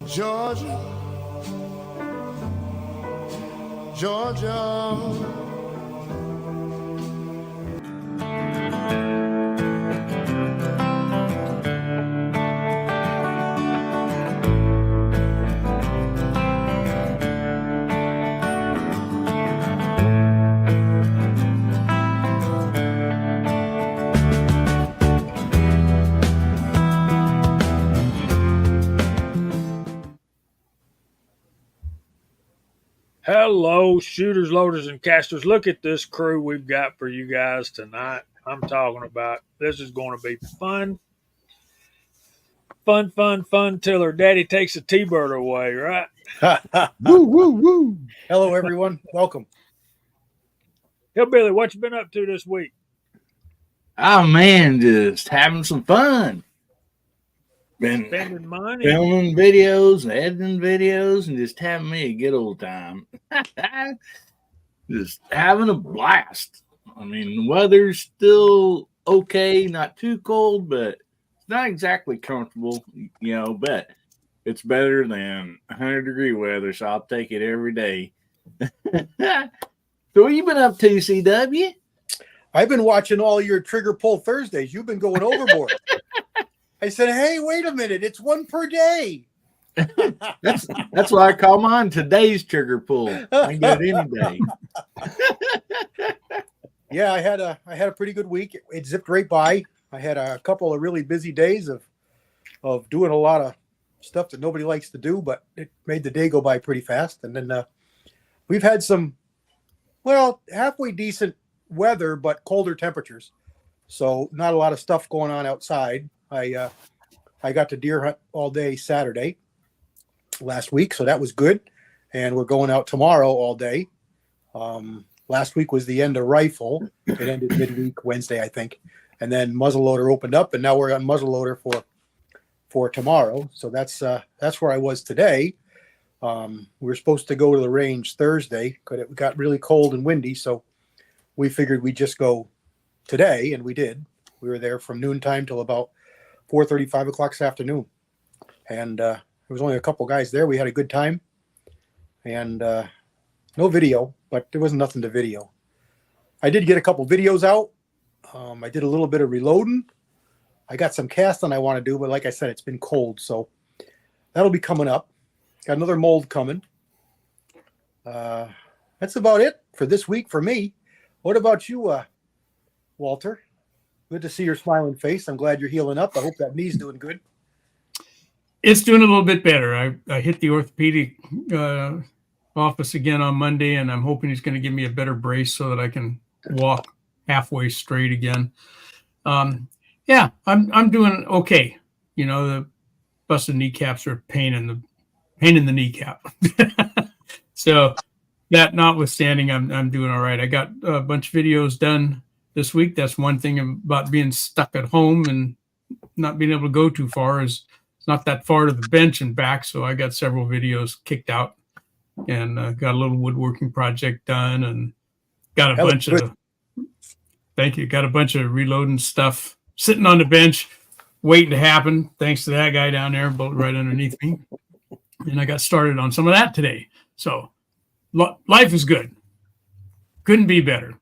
Georgia, Georgia. Hello, shooters, loaders, and casters. Look at this crew we've got for you guys tonight. I'm talking about this is going to be fun, fun till her daddy takes a T-bird away, right? Woo, woo, woo. Hello, everyone. Welcome. Hillbilly, what you been up to this week? Oh man, just having some fun. Been Spending money. filming videos, editing videos, and just having me a good old time. Just having a blast. I mean, the weather's still okay, not too cold, but it's not exactly comfortable, but it's better than 100-degree weather, so I'll take it every day. So what you been up to, CW? I've been watching all your Trigger Pull Thursdays. You've been going overboard. I said, hey, wait a minute. It's one per day. That's why I call mine today's trigger pull. I can get it any day. Yeah, I had a pretty good week. It zipped right by. I had a couple of really busy days of doing a lot of stuff that nobody likes to do, but it made the day go by pretty fast. And then we've had some, halfway decent weather, but colder temperatures. So not a lot of stuff going on outside. I got to deer hunt all day Saturday last week, so that was good. And we're going out tomorrow all day. Last week was the end of rifle. It ended midweek Wednesday, I think. And then muzzleloader opened up, and now we're on muzzleloader for tomorrow. So that's where I was today. We were supposed to go to the range Thursday, but it got really cold and windy, so we figured we'd just go today, and we did. We were there from noontime till about 4:30, 5 o'clock this afternoon. And there was only a couple guys there. We had a good time. And no video, but there wasn't nothing to video. I did get a couple videos out. I did a little bit of reloading. I got some casting I want to do, but like I said, it's been cold. So that'll be coming up. Got another mold coming. That's about it for this week for me. What about you, Walter? Good to see your smiling face. I'm glad you're healing up. I hope that knee's doing good. It's doing a little bit better. I hit the orthopedic office again on Monday, and I'm hoping he's going to give me a better brace so that I can walk halfway straight again. I'm doing okay. The busted kneecaps are a pain in the kneecap. So that notwithstanding, I'm doing all right. I got a bunch of videos done this week. That's one thing about being stuck at home and not being able to go too far is it's not that far to the bench and back. So I got several videos kicked out and got a little woodworking project done and got a bunch of reloading stuff sitting on the bench waiting to happen. Thanks to that guy down there, right underneath me. And I got started on some of that today. So life is good. Couldn't be better.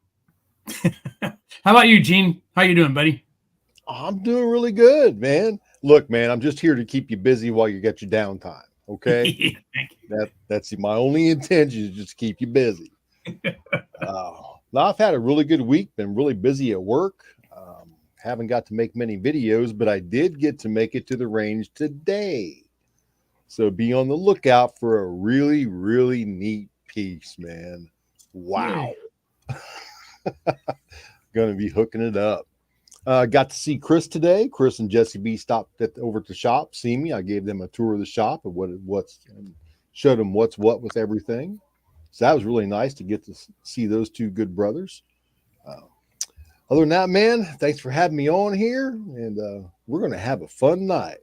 How about you, Gene? How you doing, buddy? I'm doing really good, man. Look, man, I'm just here to keep you busy while you get your downtime. Okay. Thank you. That's my only intention is just to keep you busy. Now I've had a really good week, been really busy at work. Haven't got to make many videos, but I did get to make it to the range today. So be on the lookout for a really, really neat piece, man. Wow. Going to be hooking it up. Got to see Chris today. Chris and Jesse B stopped over at the shop, see me. I gave them a tour of the shop and what's and showed them what's what with everything. So that was really nice to get to see those two good brothers. Other than that, man, thanks for having me on here, and we're going to have a fun night.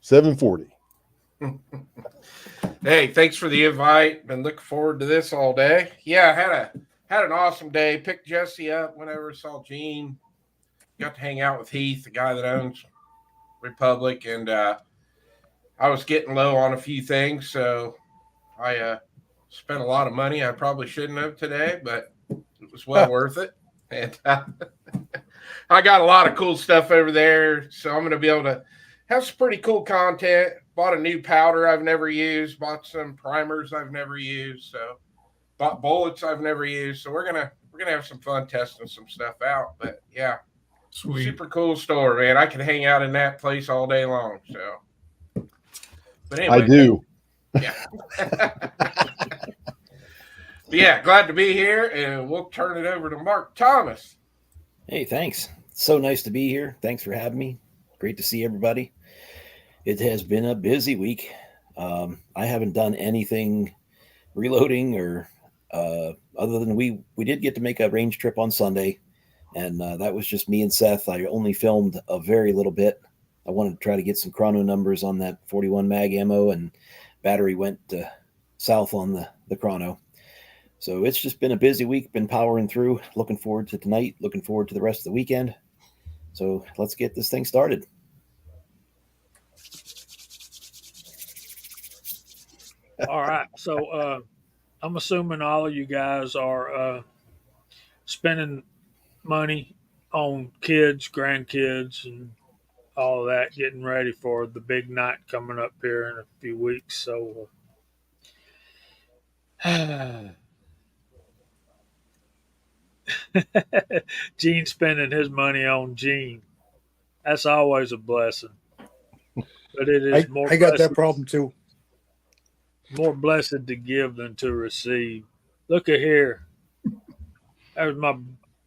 7:40. Hey, thanks for the invite. Been looking forward to this all day. Yeah, I had an awesome day. Picked Jesse up whenever saw Gene. Got to hang out with Heath, the guy that owns Republic, and I was getting low on a few things, so I spent a lot of money I probably shouldn't have today, but it was well worth it. And I got a lot of cool stuff over there, so I'm going to be able to have some pretty cool content. Bought a new powder I've never used, bought some primers I've never used, so bought bullets I've never used. So we're gonna have some fun testing some stuff out. But yeah, Sweet. super cool store, man. I could hang out in that place all day long. So, but anyway, I do. Yeah. Yeah, glad to be here, and we'll turn it over to Mark Thomas. Hey, thanks. So nice to be here. Thanks for having me. Great to see everybody. It has been a busy week. I haven't done anything reloading or other than we did get to make a range trip on Sunday, and that was just me and Seth. I only filmed a very little bit. I wanted to try to get some chrono numbers on that 41 mag ammo, and battery went south on the chrono. So it's just been a busy week, been powering through, looking forward to tonight, looking forward to the rest of the weekend. So let's get this thing started. All right. So I'm assuming all of you guys are spending money on kids, grandkids, and all of that, getting ready for the big night coming up here in a few weeks. So Gene spending his money on Gene. That's always a blessing. But it is more I got that blessed- problem too. more blessed to give than to receive. Look at here. That was my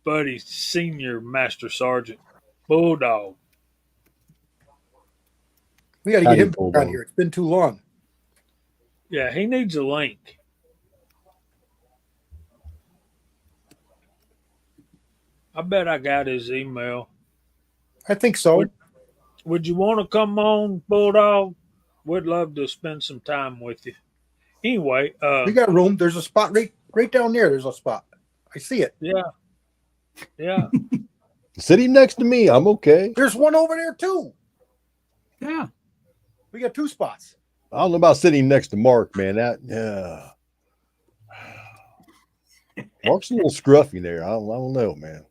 buddy, Senior Master Sergeant Bulldog. We got to Howdy, get him Bulldog. around here. It's been too long. Yeah, he needs a link. I bet I got his email. I think so. Would you want to come on, Bulldog? We'd love to spend some time with you. Anyway, We got room. There's a spot right down there. There's a spot. I see it. yeah. Sitting next to me, I'm okay. There's one over there too. Yeah. We got two spots. I don't know about sitting next to Mark, man. Mark's a little scruffy there. I don't know, man.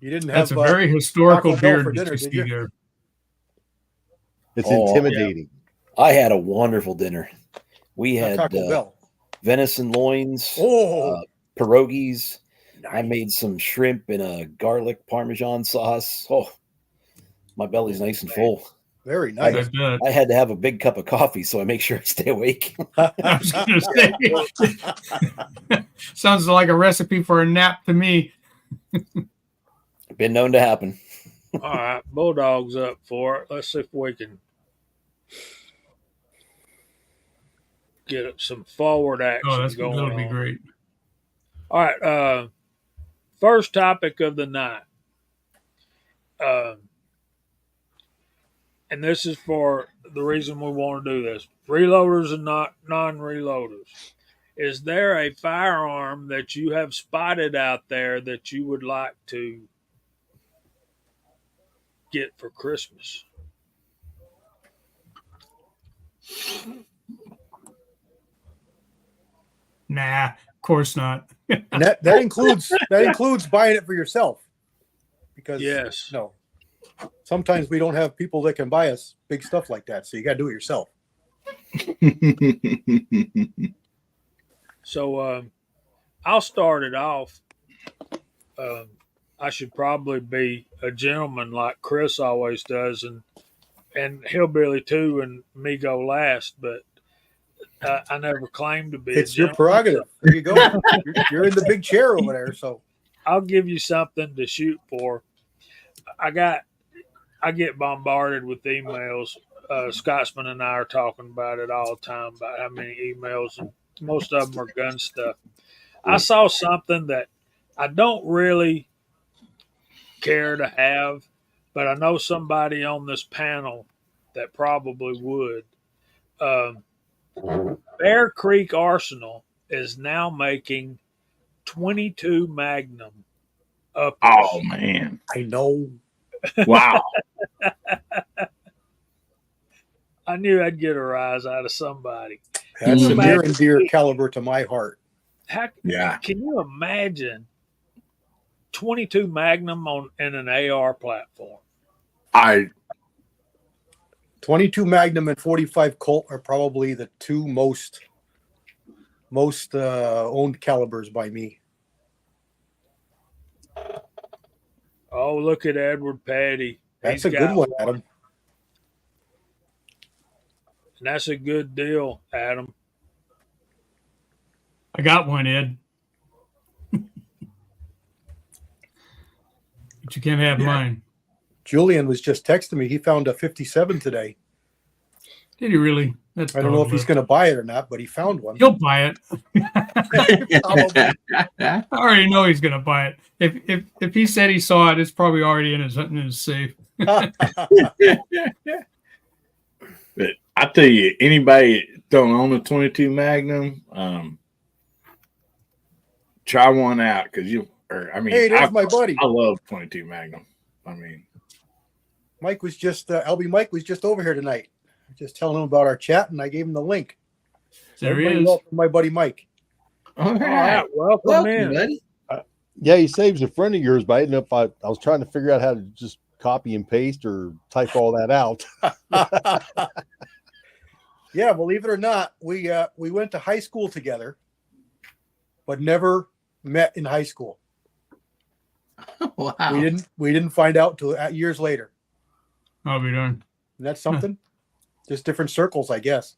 You didn't That's have a very historical Taco Bell beard for that dinner, you did see you? there. It's Oh, intimidating. I had a wonderful dinner. We had Taco Bell. venison loins, Oh, pierogies. I nice. made some shrimp in a garlic Parmesan sauce. Oh, my belly's nice and full. Very I nice. bet. I had to have a big cup of coffee, so I make sure I stay awake. I was going to say, sounds like a recipe for a nap to me. Been known to happen. All right, Bulldog's up for it. Let's see if we can get some forward action Oh, going that'll be on. great. All right, first topic of the night. And this is for the reason we want to do this. Reloaders and not non-reloaders. Is there a firearm that you have spotted out there that you would like to get for Christmas? Nah, of course not. And that includes buying it for yourself. Because Yes. no. Sometimes we don't have people that can buy us big stuff like that. So you gotta do it yourself. So I'll start it off. I should probably be a gentleman like Chris always does, and Hillbilly too, and me go last. But I never claimed to be. It's a your gentleman. prerogative. There you go. You're in the big chair over there. So I'll give you something to shoot for. I get bombarded with emails. Scotsman and I are talking about it all the time about how many emails, and most of them are gun stuff. I saw something that I don't really care to have, but I know somebody on this panel that probably would. Bear Creek Arsenal is now making 22 Magnum uppers. Oh man! I know. Wow! I knew I'd get a rise out of somebody. That's a Mhm. near and dear caliber to my heart. How Yeah. can you imagine 22 Magnum in an AR platform? 22 Magnum and 45 Colt are probably the two most owned calibers by me. Oh, look at Edward Petty. That's He's a good got one, Adam. And that's a good deal, Adam. I got one, Ed. But you can't have mine. Julian was just texting me. He found a 57 today. Did he really? That's I don't know if he's dog going to buy it or not, but he found one. He'll buy it. Probably. I already know he's gonna buy it. If he said he saw it, it's probably already in his safe. But I tell you, anybody that don't own a 22 Magnum, try one out because Hey, there's my buddy. I love 22 Magnum. I mean, Mike was just LB Mike was just over here tonight. Just telling him about our chat, and I gave him the link. There he Everybody is. welcome my buddy Mike. all All right, right, welcome in. buddy. Yeah, he saves a friend of yours, but I didn't know if I was trying to figure out how to just copy and paste or type all that out. Yeah, believe it or not, we went to high school together, but never met in high school. Wow. We didn't find out till years later. I'll be darned. And that's something. Just different circles, I guess.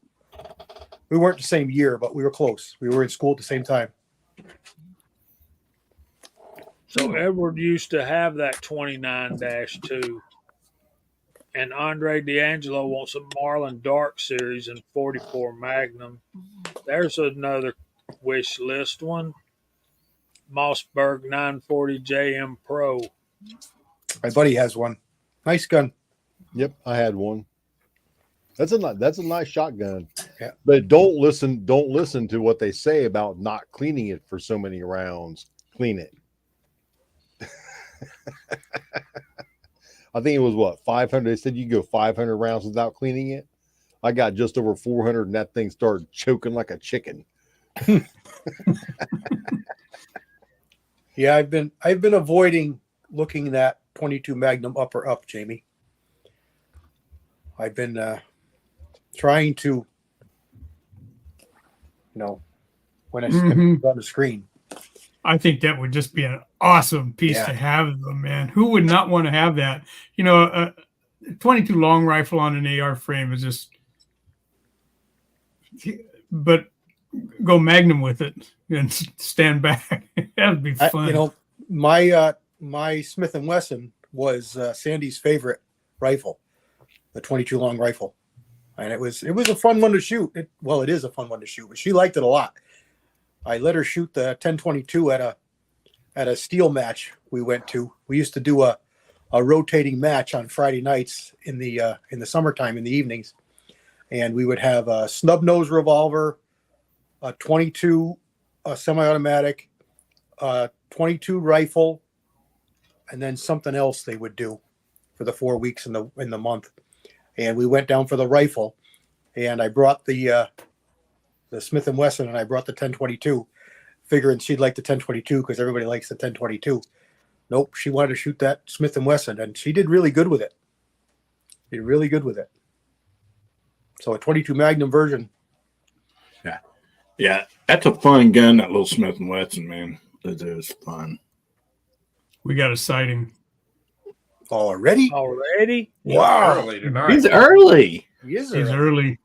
We weren't the same year, but we were close. We were in school at the same time. So Edward used to have that 29-2. And Andre D'Angelo wants a Marlin Dark Series in 44 Magnum. There's another wish list one. Mossberg 940 JM Pro. My buddy has one. Nice gun. Yep, I had one. That's a nice shotgun. Yeah. But don't listen to what they say about not cleaning it for so many rounds. Clean it. I think it was what, 500. They said you go 500 rounds without cleaning it. I got just over 400 and that thing started choking like a chicken. Yeah, I've been avoiding looking that 22 Magnum upper up, Jamie. I've been trying to, when I step Mhm. on the screen. I think that would just be an awesome piece Yeah. to have, though, man. Who would not want to have that? A 22 long rifle on an AR frame is just, but go Magnum with it and stand back. That'd be fun. My Smith & Wesson was Sandy's favorite rifle, the 22 long rifle. And it was a fun one to shoot. It is a fun one to shoot, but she liked it a lot. I let her shoot the 1022 at a steel match we went to. We used to do a rotating match on Friday nights in the summertime in the evenings, and we would have a snub nose revolver, a 22 semi-automatic, 22 rifle, and then something else they would do for the 4 weeks in the month. And we went down for the rifle, and I brought the Smith & Wesson, and I brought the 1022, figuring she'd like the 1022 because everybody likes the 1022. Nope, she wanted to shoot that Smith & Wesson, and she did really good with it. So a 22 Magnum version. Yeah, that's a fun gun, that little Smith & Wesson, man. It is fun. We got a sighting. Already? Wow. Early tonight. He's early. He is He's early. early.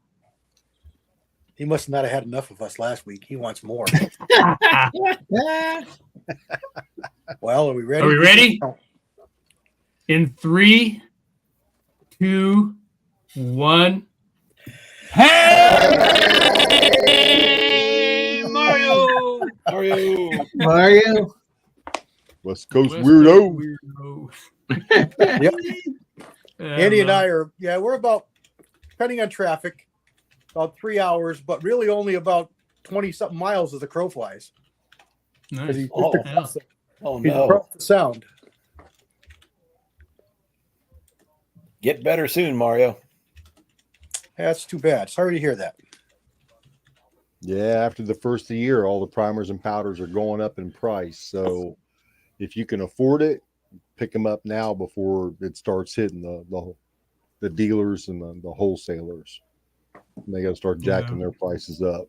He must not have had enough of us last week. He wants more. Well, are we ready? Are we ready? In 3, 2, 1. Hey, Mario! Mario. West Coast weirdo. Yep. Andy and man. I are, we're about, depending on traffic, about 3 hours, but really only about 20-something miles as the crow flies. Nice. 'Cause he's Oh, just across the- Oh he's no! across the sound. Get better soon, Mario. That's too bad. Sorry to hear that. Yeah, after the first of the year, all the primers and powders are going up in price. So if you can afford it, pick them up now before it starts hitting the dealers and the wholesalers. And they got to start jacking their prices up.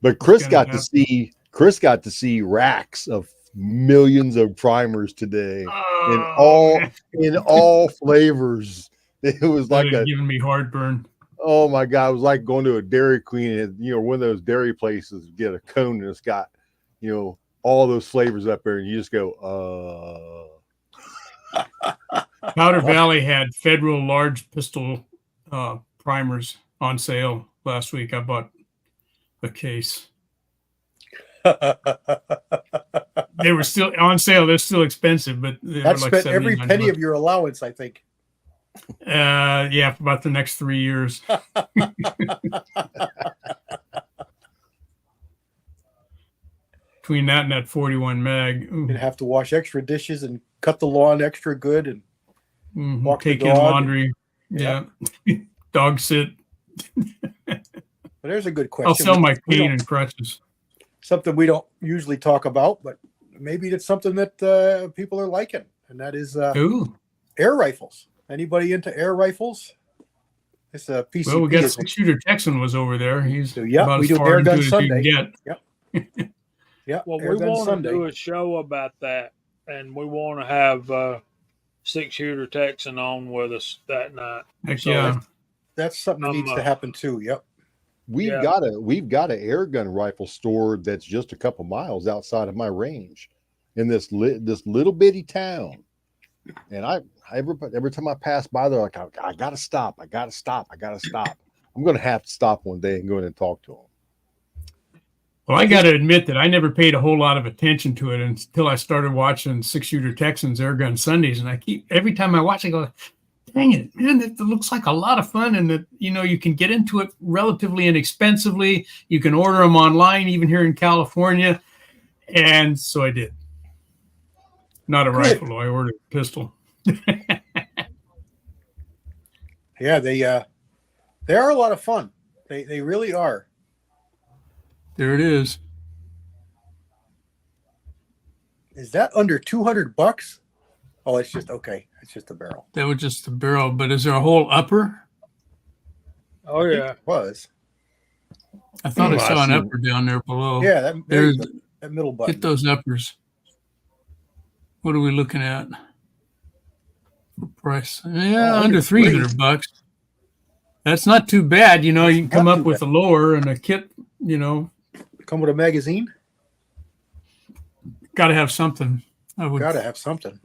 But Chris got to see racks of millions of primers today Oh, man. in all flavors. It was like giving me heartburn. Oh my God, it was like going to a Dairy Queen and, one of those dairy places, get a cone and it's got, all those flavors up there and you just go, Powder Valley had Federal large pistol primers on sale last week. I bought a case. They were still on sale. They're still expensive, but they That were spent like every penny $79. of your allowance, I think. Yeah, for about the next 3 years. Between that and that 41 mag. You'd have to wash extra dishes and cut the lawn extra good and walk take the in dog. laundry. Yeah. Dog sit. But there's a good question. I'll sell my cane and crutches. Something we don't usually talk about, but maybe it's something that people are liking, and that is air rifles. Anybody into air rifles? It's a PCP. Well, we got 6-shooter Texan was over there. He's about we as do far Air Gun Sunday. Yep. Yeah. Well, we want to do a show about that, and we want to have 6-shooter Texan on with us that night. Heck So, yeah. That's something that needs to happen too. Yep. we've got an air gun rifle store that's just a couple miles outside of my range in this little bitty town. And every time I pass by there, like I gotta stop. I'm gonna have to stop one day and go in and talk to them. Well, I got to admit that I never paid a whole lot of attention to it until I started watching 6-shooter Texans Air Gun Sundays, and every time I watch, I go, "Dang it, man! It looks like a lot of fun, and that you can get into it relatively inexpensively. You can order them online, even here in California." And so I did. Not a rifle, though. I ordered a pistol. Yeah, they are a lot of fun. They really are. There it is. Is that under $200? Oh, it's just okay. It's just a barrel. That was just the barrel, but is there a whole upper? Oh yeah, it was. I thought I saw an upper down there below. Yeah, there's that middle button. Get those uppers. What are we looking at? For price? Yeah, under $300. That's not too bad. You can come up with a lower and a kit. Come with a magazine. Got to have something. Got to have something.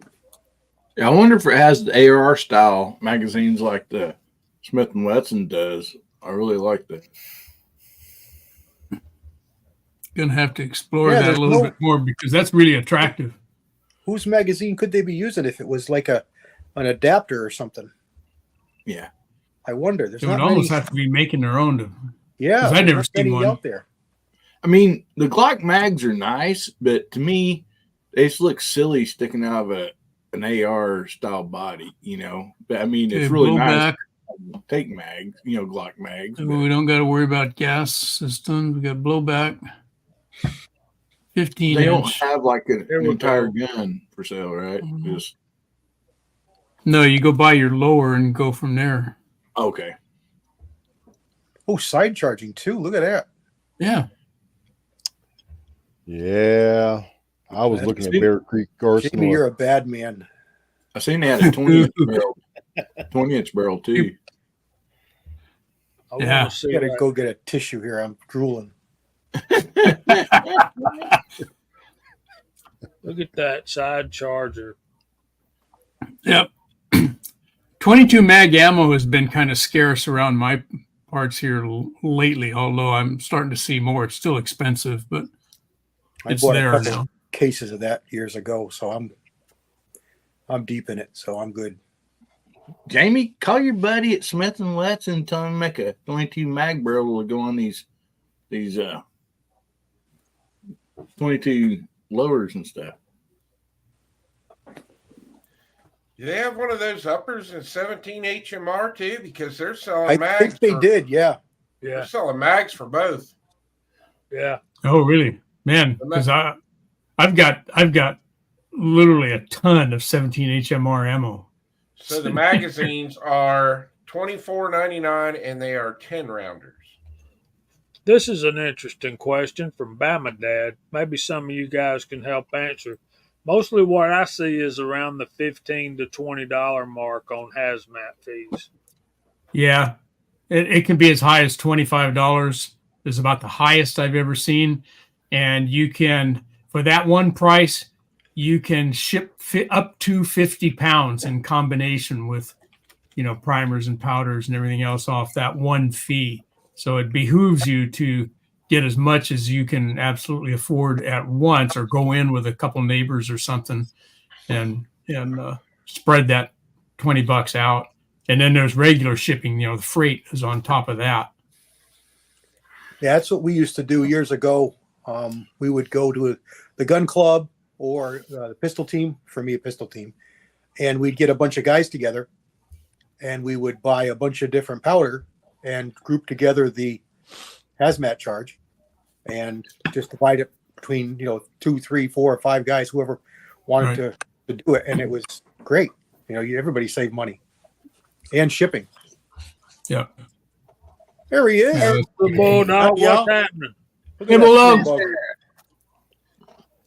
Yeah, I wonder if it has the AR style magazines like the Smith & Wesson does. I really like that. Gonna have to explore that a little bit more because that's really attractive. Whose magazine could they be using if it was like an adapter or something? Yeah, I wonder. They would almost have to be making their own. Yeah, I've never seen one out there. I mean, the Glock mags are nice, but to me, they just look silly sticking out of an AR style body. But I mean, it's really nice. Take mags, Glock mags. We don't got to worry about gas systems. We got blowback. 15 They inch. don't have like an entire gun for sale, right? Just no, you go buy your lower and go from there. Okay. Oh, side charging too. Look at that. Yeah. Yeah. I was looking at Bear Creek Arsenal. Jamie, you're a bad man. I seen they had a 20-inch barrel. 20-inch barrel too. I gotta go get a tissue here. I'm drooling. Look at that side charger. Yep. 22 mag ammo has been kind of scarce around my parts here lately, although I'm starting to see more. It's still expensive, but it's there now. Cases of that years ago, so I'm deep in it, so I'm good. Jamie, call your buddy at Smith & Wesson and tell him to make a 22 mag barrel to go on these 22 lowers and stuff. Do they have one of those uppers in 17 HMR too? Because they're selling I mags. think they did. Yeah. They're Yeah, selling mags for both. yeah. Oh, really, man? Because I've got literally a ton of 17 HMR ammo. So the magazines are $24.99 and they are 10 rounders. This is an interesting question from Bama Dad. Maybe some of you guys can help answer. Mostly what I see is around the $15 to $20 mark on hazmat fees. Yeah, it can be as high as $25 is about the highest I've ever seen. And you can, for that one price, you can ship up to 50 pounds in combination with, primers and powders and everything else off that one fee. So it behooves you to get as much as you can absolutely afford at once, or go in with a couple neighbors or something and spread that $20 out. And then there's regular shipping, the freight is on top of that. Yeah, that's what we used to do years ago. We would go to the gun club or the pistol team, for me, a pistol team, and we'd get a bunch of guys together and we would buy a bunch of different powder and group together the hazmat charge and just divide it between, 2, 3, 4, or 5 guys, whoever wanted to do it. And it was great. Everybody saved money and shipping. Yeah. There he is. Yeah. The Bulldog, what's happening? Hey, Bulldog.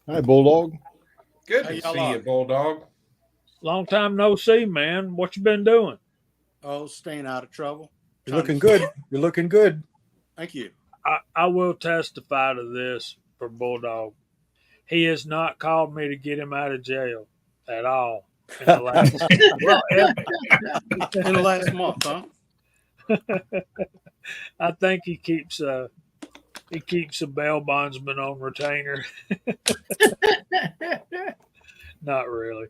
Hi, Bulldog. Good to see you, Bulldog. Long time no see, man. What you been doing? Oh, staying out of trouble. You're looking good. You're looking good. Thank you. I will testify to this for Bulldog. He has not called me to get him out of jail at all in the last, In the last month, huh? I think he keeps a bail bondsman on retainer. Not really.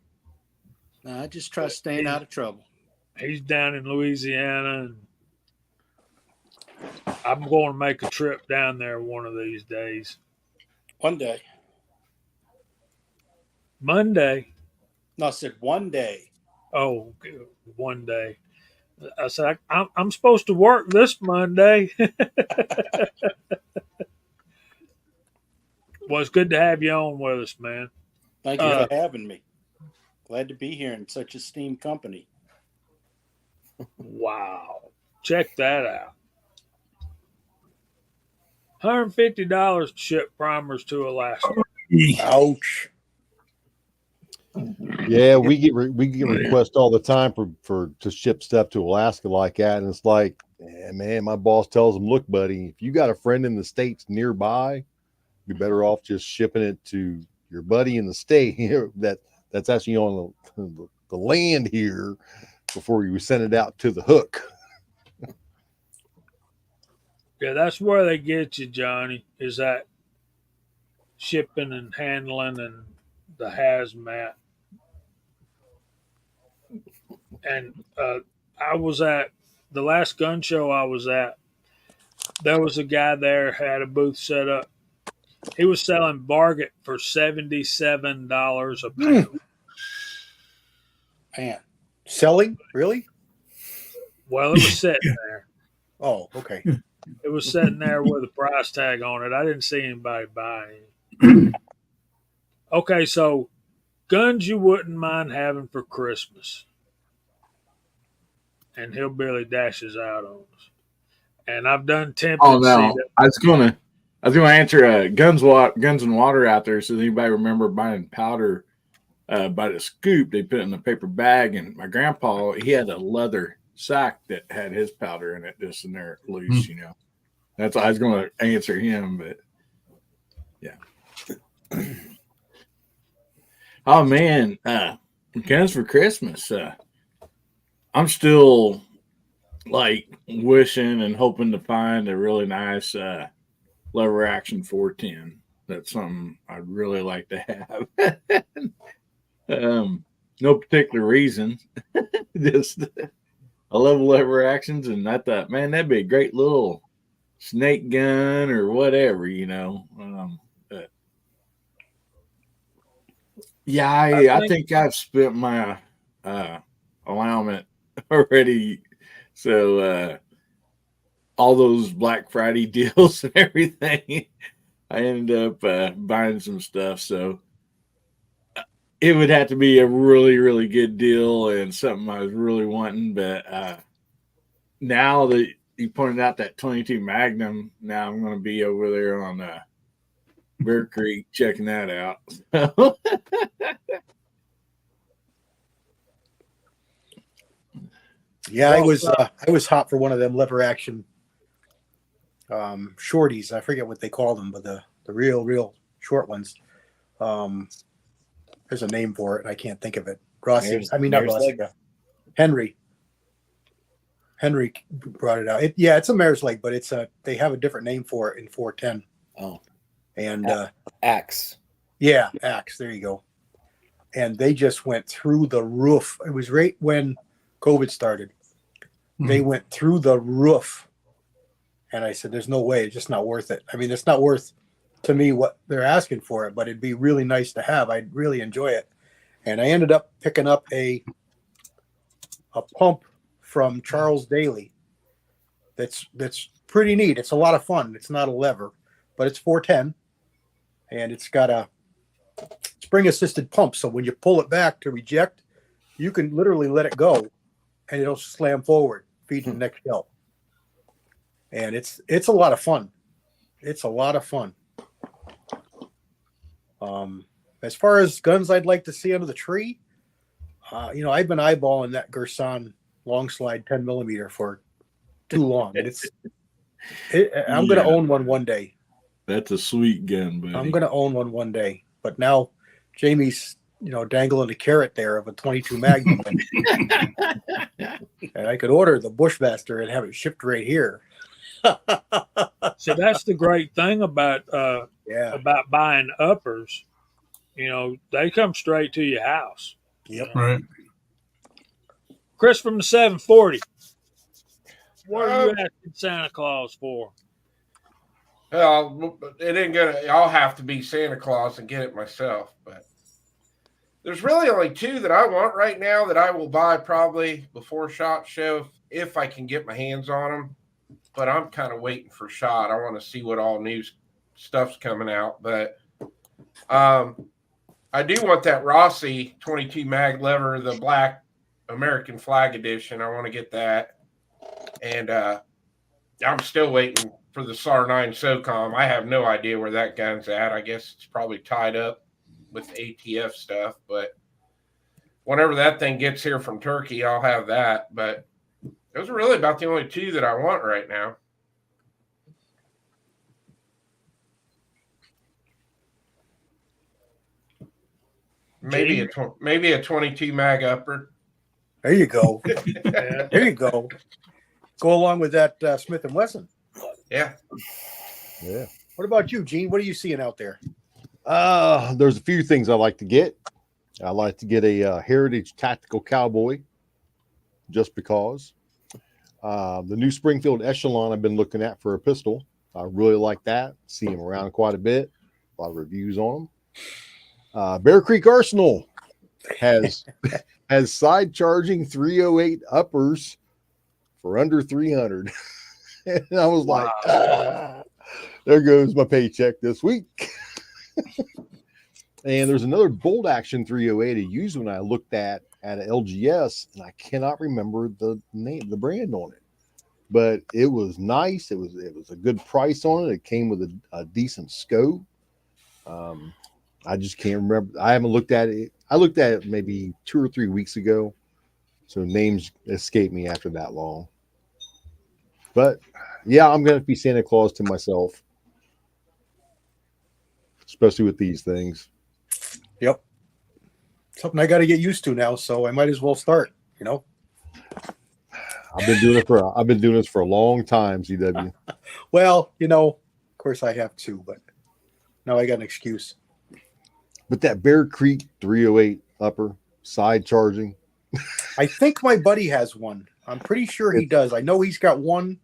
No, I just try staying out of trouble. He's down in Louisiana, and I'm going to make a trip down there one of these days. One day. Monday. No, I said one day. Oh, one day. I said, I'm supposed to work this Monday. Well, it's good to have you on with us, man. Thank you for having me. Glad to be here in such esteemed company. Wow. Check that out. $150 to ship primers to Alaska. Ouch. Yeah, we get requests all the time for to ship stuff to Alaska like that, and it's like, man, my boss tells them, look, buddy, if you got a friend in the States nearby, you're better off just shipping it to your buddy in the state here that's actually on the land here before you send it out to the hook. Yeah, that's where they get you, Johnny, is that shipping and handling and the hazmat. And I was at the last gun show I was at. There was a guy there, had a booth set up. He was selling Barget for $77 a pound. Man. Selling? Really? Well, it was sitting there. Oh, okay. It was sitting there with a price tag on it. I didn't see anybody buy any. Okay, so guns you wouldn't mind having for Christmas. And Hillbilly dashes out on us. And I've done tempted. Oh no, I was gonna answer guns and water out there. So does anybody remember buying powder by the scoop? They put it in a paper bag, and my grandpa, he had a leather sack that had his powder in it, just in there loose. That's I was gonna answer him, but yeah. Oh man, guns for Christmas. I'm still like wishing and hoping to find a really nice lever action 410. That's something I'd really like to have. No particular reason, just I love lever actions, and I thought, man, that'd be a great little snake gun or whatever, But yeah, I think I've spent my alignment already. So all those Black Friday deals and everything, I ended up buying some stuff. So it would have to be a really, really good deal and something I was really wanting. But now that you pointed out that 22 Magnum, now I'm going to be over there on Bear Creek checking that out. Yeah, I was hot for one of them lever action shorties. I forget what they call them, but the real short ones. There's a name for it. I can't think of it. Rossi. Not Mare's Rossi. leg? Henry brought it out. It's a mare's leg, but they have a different name for it in 410. Oh, And axe. yeah, axe. There you go. And they just went through the roof. It was right when COVID started. They went through the roof. And I said, there's no way. It's just not worth it. I mean, it's not worth to me what they're asking for it, but it'd be really nice to have. I'd really enjoy it. And I ended up picking up a pump from Charles Daly. That's pretty neat. It's a lot of fun. It's not a lever, but it's 410, and it's got a spring assisted pump. So when you pull it back to reject, you can literally let it go, and it'll slam forward, feed the next shell. And it's a lot of fun. It's a lot of fun. As far as guns I'd like to see under the tree, I've been eyeballing that Gerson long slide 10 millimeter for too long. I'm going to own one day. That's a sweet gun, buddy. I'm going to own one day. But now Jamie's, dangling a carrot there of a 22 Magnum. And I could order the Bushmaster and have it shipped right here. So that's the great thing about buying uppers. They come straight to your house. Yep. Right. Chris from the 740. What are you asking Santa Claus for? Well, it ain't gonna. I'll have to be Santa Claus and get it myself. But there's really only two that I want right now that I will buy probably before SHOT Show if I can get my hands on them. But I'm kind of waiting for SHOT. I want to see what all new stuff's coming out. But I do want that Rossi 22 mag lever, the black American flag edition. I want to get that. And I'm still waiting for the SAR-9 SOCOM. I have no idea where that gun's at. I guess it's probably tied up with ATF stuff. But whenever that thing gets here from Turkey, I'll have that. But those are really about the only two that I want right now. Maybe a 22 mag upper. There you go. There you go. Go along with that Smith & Wesson. Yeah. Yeah. What about you, Gene? What are you seeing out there? There's a few things I like to get. I like to get a Heritage Tactical Cowboy, just because. The new Springfield Echelon I've been looking at for a pistol. I really like that. See them around quite a bit. A lot of reviews on them. Bear Creek Arsenal has side charging 308 uppers for under 300. And I was like, there goes my paycheck this week. And there's another bolt action 308 I used when I looked at an LGS, and I cannot remember the name, the brand on it, but it was nice. It was a good price on it. It came with a decent scope. I just can't remember. I haven't looked at it. I looked at it maybe 2 or 3 weeks ago, so names escape me after that long. But yeah, I'm gonna be Santa Claus to myself, especially with these things. Yep. Something I got to get used to now, so I might as well start. I've been doing this for a long time, CW. Well, of course I have to, but now I got an excuse. But that Bear Creek 308 upper side charging. I think my buddy has one. I'm pretty sure he does. I know he's got one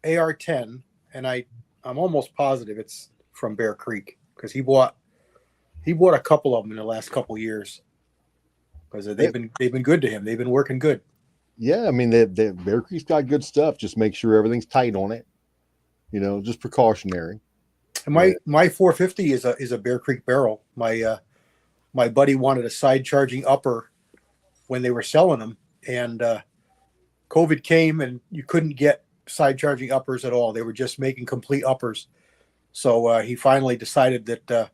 AR-10, and I'm almost positive it's from Bear Creek because he bought a couple of them in the last couple years. because they've been good to him. They've been working good. Yeah, I mean, Bear Creek's got good stuff. Just make sure everything's tight on it. Just precautionary. And my 450 is a Bear Creek barrel. My buddy wanted a side charging upper when they were selling them, and COVID came and you couldn't get side charging uppers at all. They were just making complete uppers. So he finally decided that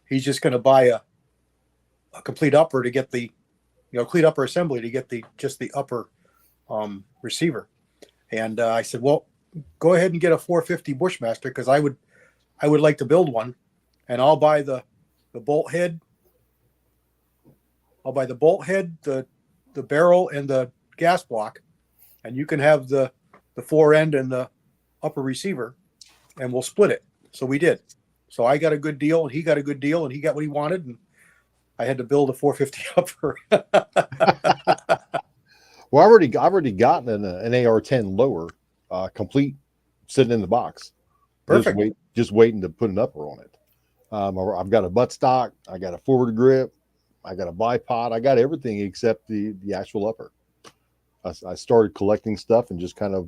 he's just going to buy a complete upper to get the complete upper assembly to get the upper receiver. And I said, well, go ahead and get a 450 Bushmaster, because I would like to build one, and I'll buy the bolt head. I'll buy the bolt head, the barrel, and the gas block, and you can have the fore end and the upper receiver, and we'll split it. So we did. So I got a good deal, and he got a good deal, and he got what he wanted, and I had to build a 450 upper. Well, I've already gotten an AR-10 lower, complete, sitting in the box. Perfect. Just waiting to put an upper on it. I've got a buttstock. I got a forward grip. I got a bipod. I got everything except the actual upper. I started collecting stuff and just kind of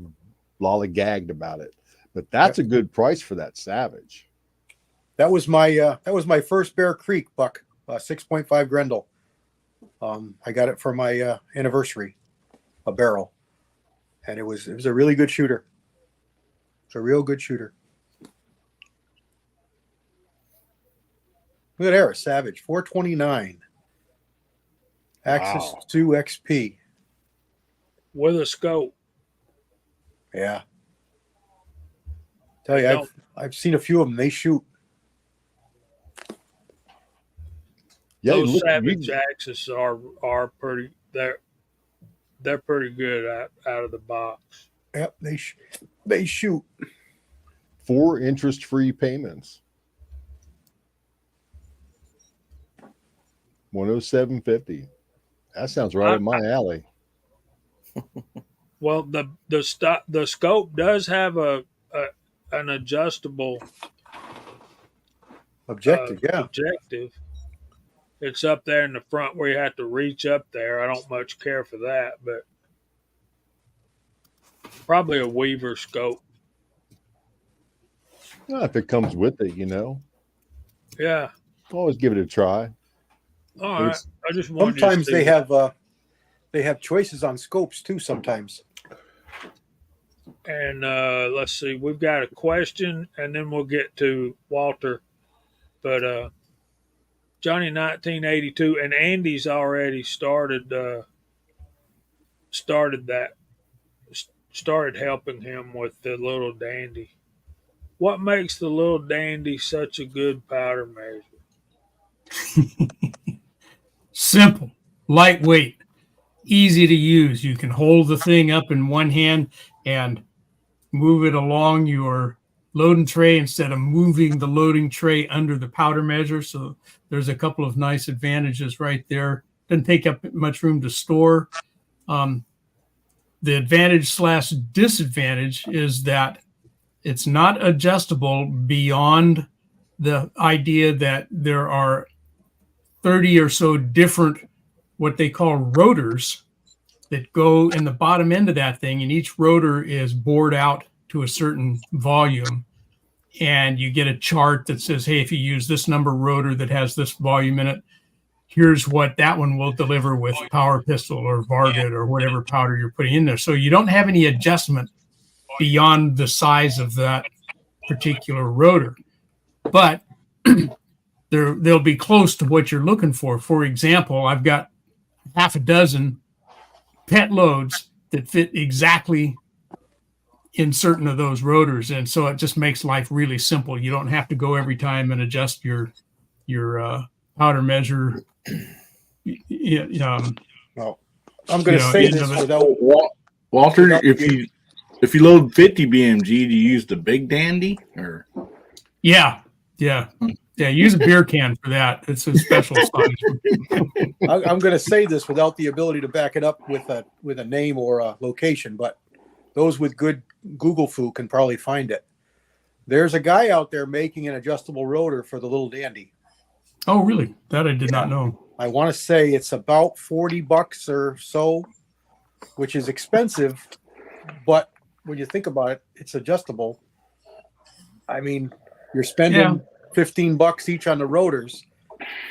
lollygagged about it. But that's a good price for that Savage. That was my first Bear Creek buck, 6.5 Grendel. I got it for my anniversary, a barrel, and it was a really good shooter. It's a real good shooter. Look at there, a Savage 429, Axis 2 XP with a scope. Yeah, tell you, I've seen a few of them. They shoot. Yeah, those Savage Axis are pretty. They're pretty good out of the box. Yep, they shoot. 4 interest-free payments. 107.50. That sounds right up my alley. Well, the scope does have an adjustable objective. Objective. It's up there in the front where you have to reach up there. I don't much care for that, but probably a Weaver scope. Well, if it comes with it, Yeah. always give it a try. All right. I just wanted sometimes they have choices on scopes too. Sometimes. And let's see, we've got a question, and then we'll get to Walter. But Johnny 1982, and Andy's already started helping him with the Little Dandy. What makes the Little Dandy such a good powder measure? Simple, lightweight, easy to use. You can hold the thing up in one hand and move it along your loading tray instead of moving the loading tray under the powder measure. So there's a couple of nice advantages right there. Doesn't take up much room to store. The advantage / disadvantage is that it's not adjustable beyond the idea that there are 30 or so different what they call rotors that go in the bottom end of that thing, and each rotor is bored out to a certain volume, and you get a chart that says, hey, if you use this number rotor that has this volume in it, here's what that one will deliver with Power Pistol or Varget or whatever powder you're putting in there. So you don't have any adjustment beyond the size of that particular rotor, but they'll be close to what you're looking for. For example, I've got half a dozen pet loads that fit exactly in certain of those rotors, and so it just makes life really simple. You don't have to go every time and adjust your powder measure. Well, I'm going to say this without Walter. If you load 50 BMG, do you use the Big Dandy or? Yeah. Use a beer can for that. It's a special size. I'm going to say this without the ability to back it up with a name or a location, but those with good Google foo can probably find it. There's a guy out there making an adjustable rotor for the Little Dandy. Oh, really? That I did not know. I want to say it's about $40 or so, which is expensive, but when you think about it, it's adjustable. I mean, you're spending $15 each on the rotors.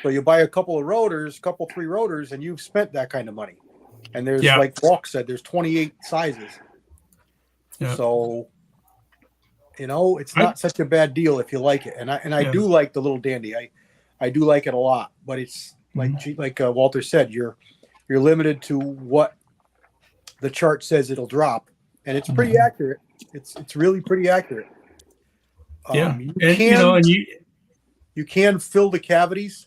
So you buy a couple of rotors, three rotors, and you've spent that kind of money. And there's, like Walk said, there's 28 sizes. Yeah. So, it's not such a bad deal if you like it. And I do like the little dandy. I do like it a lot, but it's like Walter said, you're limited to what the chart says it'll drop, and it's pretty accurate. It's really pretty accurate. You can fill the cavities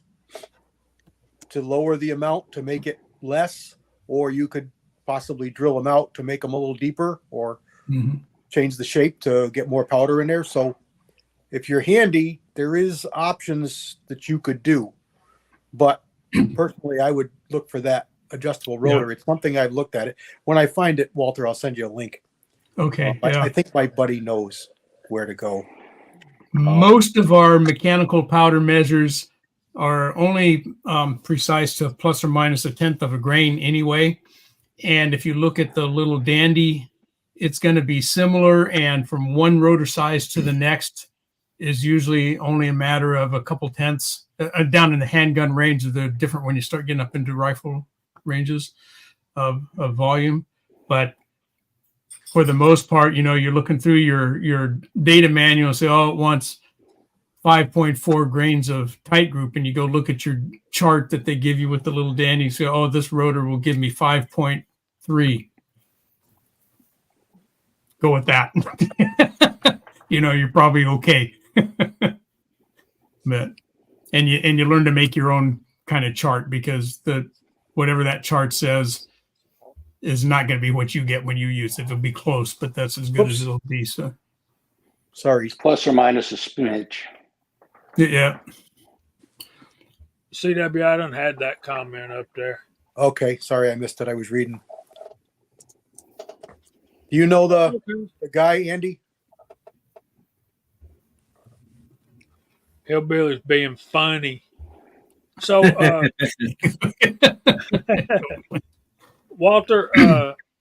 to lower the amount to make it less, or you could possibly drill them out to make them a little deeper, or change the shape to get more powder in there. So if you're handy, there is options that you could do, but personally I would look for that adjustable rotor. It's something I've looked at it. When I find it, Walter, I'll send you a link. Okay. I think my buddy knows where to go. Most of our mechanical powder measures are only precise to plus or minus a tenth of a grain anyway. And if you look at the little dandy, it's going to be similar. And from one rotor size to the next is usually only a matter of a couple tenths. Down in the handgun range, they're different when you start getting up into rifle ranges of volume. But for the most part, you're looking through your data manual and say, oh, it wants 5.4 grains of tight group, and you go look at your chart that they give you with the little dandy and say, oh, this rotor will give me 5.3. Go with that. You're probably okay. But and you learn to make your own kind of chart, because whatever that chart says is not going to be what you get when you use it. It'll be close, but that's as good as it'll be. So, sorry, plus or minus a smidge. Yeah. CW, I done had that comment up there. Okay, sorry, I missed it. I was reading. Do you know the guy, Andy? Hillbilly's being funny. So, Walter,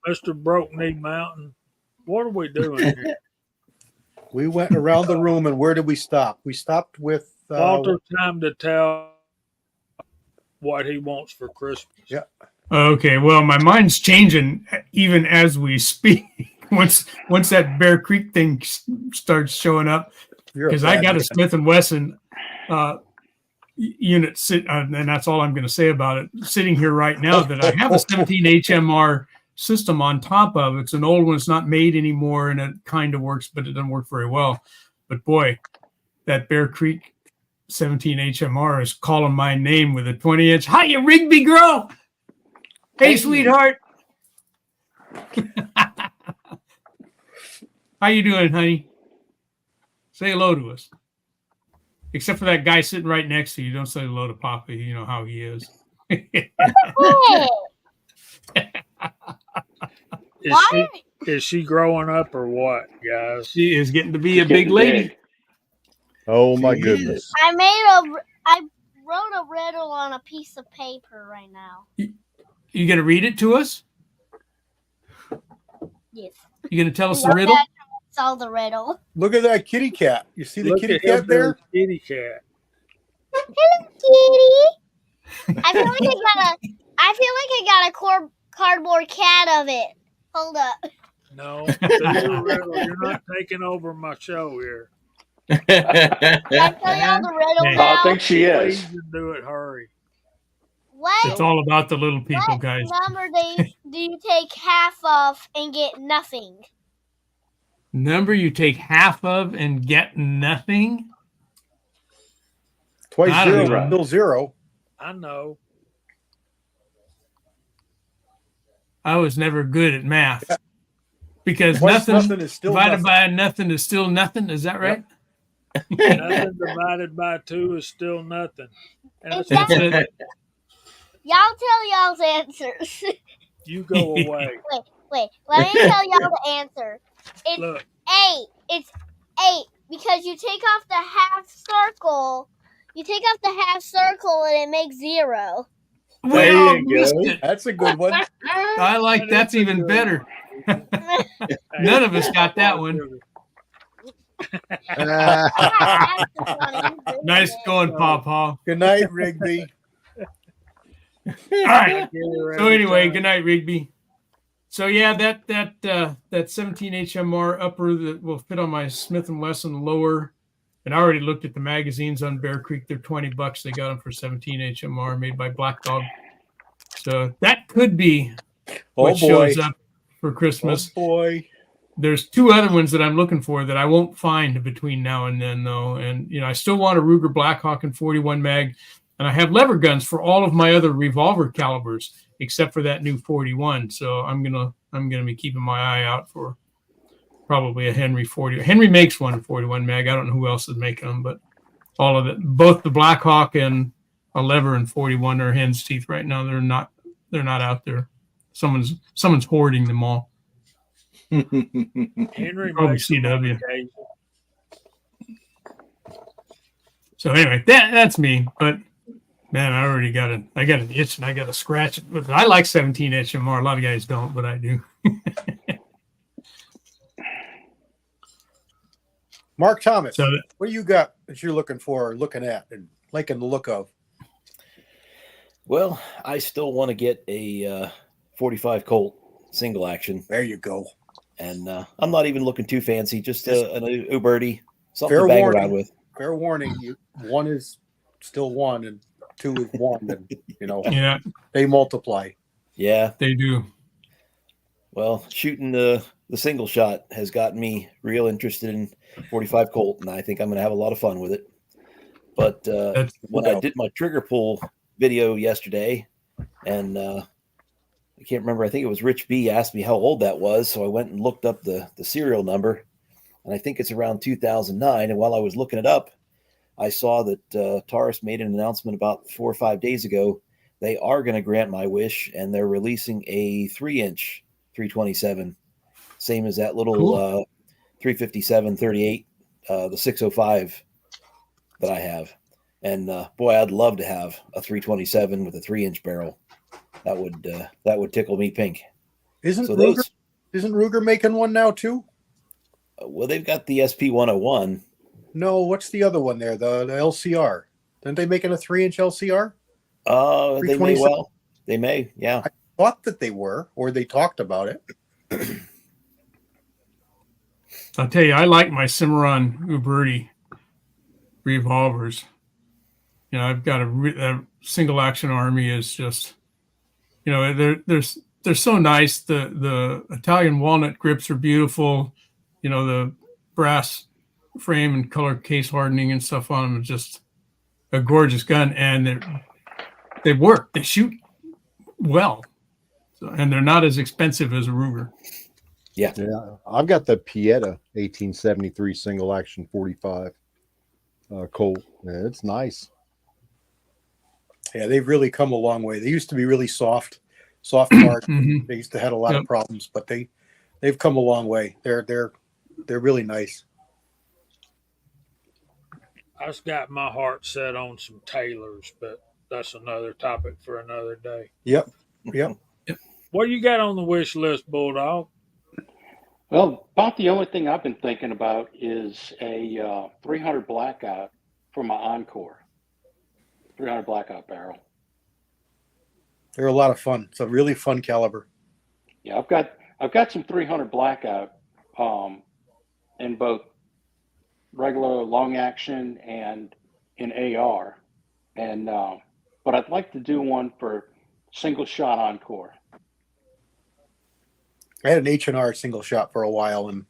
Mr. Broke Knee Mountain, what are we doing here? We went around the room, and where did we stop? We stopped with Walter. Time to tell what he wants for Christmas. Yeah. Okay. Well, my mind's changing even as we speak. Once that Bear Creek thing starts showing up, because I got a Smith & Wesson unit and that's all I'm going to say about it, sitting here right now, that I have a 17 HMR system on top of. It's an old one. It's not made anymore, and it kind of works, but it doesn't work very well. But boy, that Bear Creek 17 HMR is calling my name with a 20-inch. Hiya, Rigby girl. Hey, sweetheart. How you doing, honey? Say hello to us. Except for that guy sitting right next to you. Don't say hello to Papa. You know how he is. Is she growing up or what, guys? She is getting to be a big lady. Oh my goodness! I wrote a riddle on a piece of paper right now. You gonna read it to us? Yes. You gonna tell us the riddle? Saw the riddle. Look at that kitty cat. You see the kitty cat there? Kitty cat. Hello, kitty. I feel like I got a cardboard cat of it. Hold up. No, you're not taking over my show here. Can I tell y'all the riddle now? I think she is. Please do it. Hurry. What? It's all about the little people, guys. What number do you take half of and get nothing? Number you take half of and get nothing? Twice zero, still zero. I know. I was never good at math. Because Twice nothing is still divided nothing. by nothing is still nothing. Is that right? Nothing divided by 2 is still nothing. And Is that- Y'all tell y'all's answers. you go away. Wait. Let me tell y'all the answer. It's Look. 8. It's 8 because you take off the half circle. You take off the half circle and it makes 0. We There all you missed go. it. That's a good one. I like that's is a even good better. one. None of us got that one. Nice going, Pawpaw. Good night, Rigby. All right. So anyway, good night, Rigby. So yeah, that 17 HMR upper that will fit on my Smith & Wesson lower. And I already looked at the magazines on Bear Creek. They're $20. They got them for 17 HMR made by Black Dog. So that could be what shows up for Christmas. Oh boy. There's two other ones that I'm looking for that I won't find between now and then, though. And I still want a Ruger Blackhawk and 41 mag, and I have lever guns for all of my other revolver calibers except for that new 41. So I'm gonna be keeping my eye out for probably a Henry 40. Henry makes one 41 mag. I don't know who else is making them, but all of it, both the Blackhawk and a lever and 41 are hen's teeth right now. They're not out there. Someone's hoarding them all. Henry Probably makes them on CW. occasion. So anyway, that's me. But man, I got an itch and I got to scratch it. But I like 17 HMR. A lot of guys don't, but I do. Mark Thomas, So what do you got that you're looking for, or looking at, and liking the look of? Well, I still want to get a 45 Colt single action, There you go. and I'm not even looking too fancy. Just an Uberti, something Fair to bang warning. around with. Fair warning. One is still one, and two is one, and yeah, they multiply. Yeah. they do. Well, shooting the single shot has gotten me real interested in 45 Colt, and I think I'm going to have a lot of fun with it. But when I did my trigger pull video yesterday, and I can't remember, I think it was Rich B asked me how old that was, so I went and looked up the serial number, and I think it's around 2009. And while I was looking it up, I saw that Taurus made an announcement about 4 or 5 days ago. They are going to grant my wish, and they're releasing a 3-inch 327, same as that little Cool. 357 38, the 605 that I have. And boy, I'd love to have a 327 with a 3-inch barrel. That would tickle me pink. Isn't So Ruger making one now too? Well, they've got the SP 101. No, what's the other one there? The LCR. Aren't they making a 3-inch LCR? They may well. They may, yeah. I thought that they were, or they talked about it. I'll tell you, I like my Cimarron Uberti revolvers. I've got a single action army is just, they're so nice. The Italian walnut grips are beautiful. The brass frame and color case hardening and stuff on them is just a gorgeous gun, and they work. They shoot well, and they're not as expensive as a Ruger. Yeah, I've got the Pieta 1873 single action 45 Colt. Yeah, it's nice. Yeah, they've really come a long way. They used to be really soft parts. Mhm. They used to have a lot of problems, but they've come a long way. They're really nice. I just got my heart set on some Taylors, but that's another topic for another day. Yep. What you got on the wish list, Bulldog? Well, about the only thing I've been thinking about is a 300 Blackout for my Encore. 300 Blackout barrel. They're a lot of fun. It's a really fun caliber. Yeah, I've got some 300 Blackout in both regular long action and in AR, and but I'd like to do one for single shot Encore. I had an H&R single shot for a while, and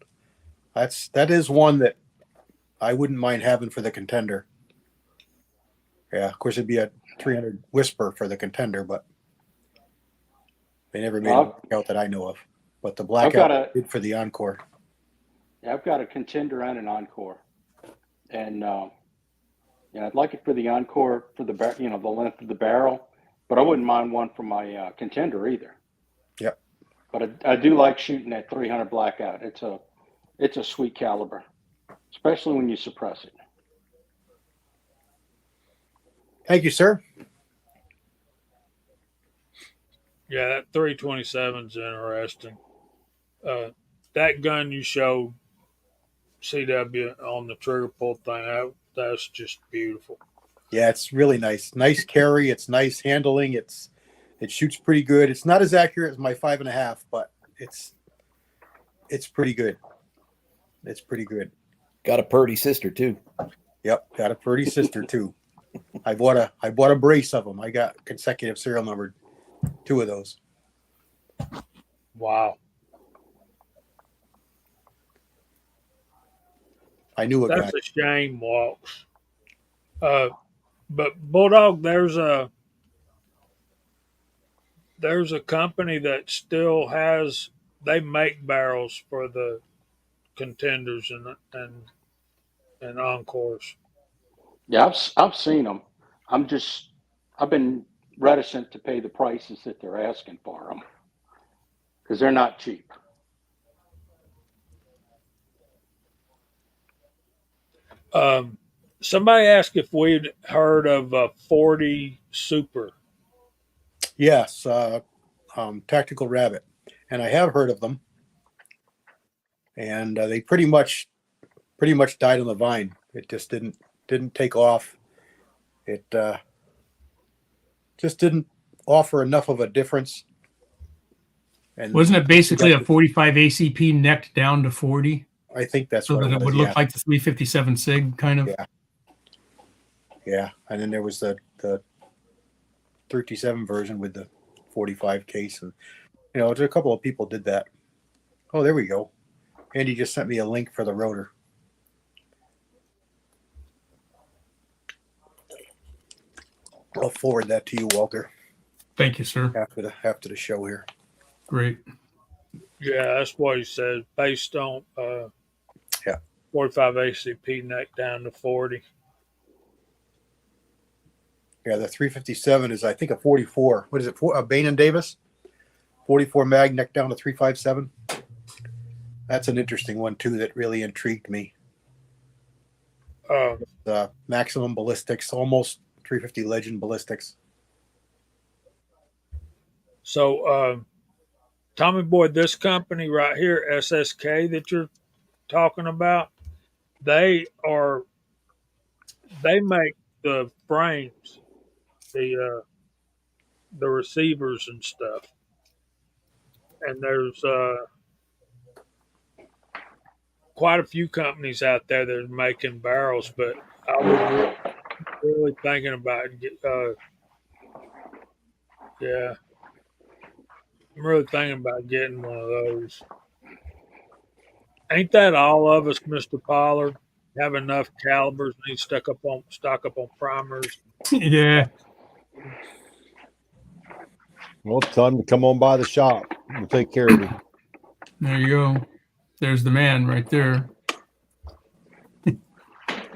that is one that I wouldn't mind having for the Contender. Yeah, of course it'd be a 300 Whisper for the Contender, but they never made a blackout that I know of. But the blackout did for the Encore. Yeah, I've got a Contender and an Encore, and I'd like it for the Encore for the the length of the barrel, but I wouldn't mind one for my Contender either. Yep. But I do like shooting that 300 Blackout. It's a sweet caliber, especially when you suppress it. Thank you, sir. Yeah, that 327 is interesting. That gun you showed CW on the trigger pull thing, that's just beautiful. Yeah, it's really nice. Nice carry. It's nice handling. It shoots pretty good. It's not as accurate as my 5.5, but it's pretty good. It's pretty good. Got a purdy sister too. Yep, got a pretty sister too. I bought a brace of them. I got consecutive serial numbered 2 of those. Wow. I knew a guy. That's a shame, Walks. But Bulldog, there's a company that still has, they make barrels for the contenders and encores. Yeah, I've seen them. I've been reticent to pay the prices that they're asking for them because they're not cheap. Somebody asked if we'd heard of a 40 Super. Yes, Tactical Rabbit, and I have heard of them. And they pretty much died on the vine. It just didn't take off. It just didn't offer enough of a difference. And Wasn't it basically a 45 ACP necked down to 40? I think that's So what that it was, would yeah. look like the 357 SIG kind of. Yeah. And then there was the 37 version with the 45 case, and there's a couple of people did that. Oh, there we go. Andy just sent me a link for the rotor. I'll forward that to you, Walter, Thank you, sir. after the show here. Great. Yeah, that's what he said. Based on 45 ACP neck down to 40. Yeah, the 357 is, I think, a 44. What is it? Bain and Davis, 44 mag neck down to 357. That's an interesting one too. That really intrigued me. Maximum ballistics, almost 350 Legend ballistics. So, Tommy Boy, this company right here, SSK, that you're talking about, they make the frames, the receivers and stuff. And there's quite a few companies out there that are making barrels, but I was really thinking about I'm really thinking about getting one of those. Ain't that all of us, Mr. Pollard? Have enough calibers, need stock up on primers. Yeah. Well, tell him to come on by the shop. We'll take care of you. There you go. There's the man right there.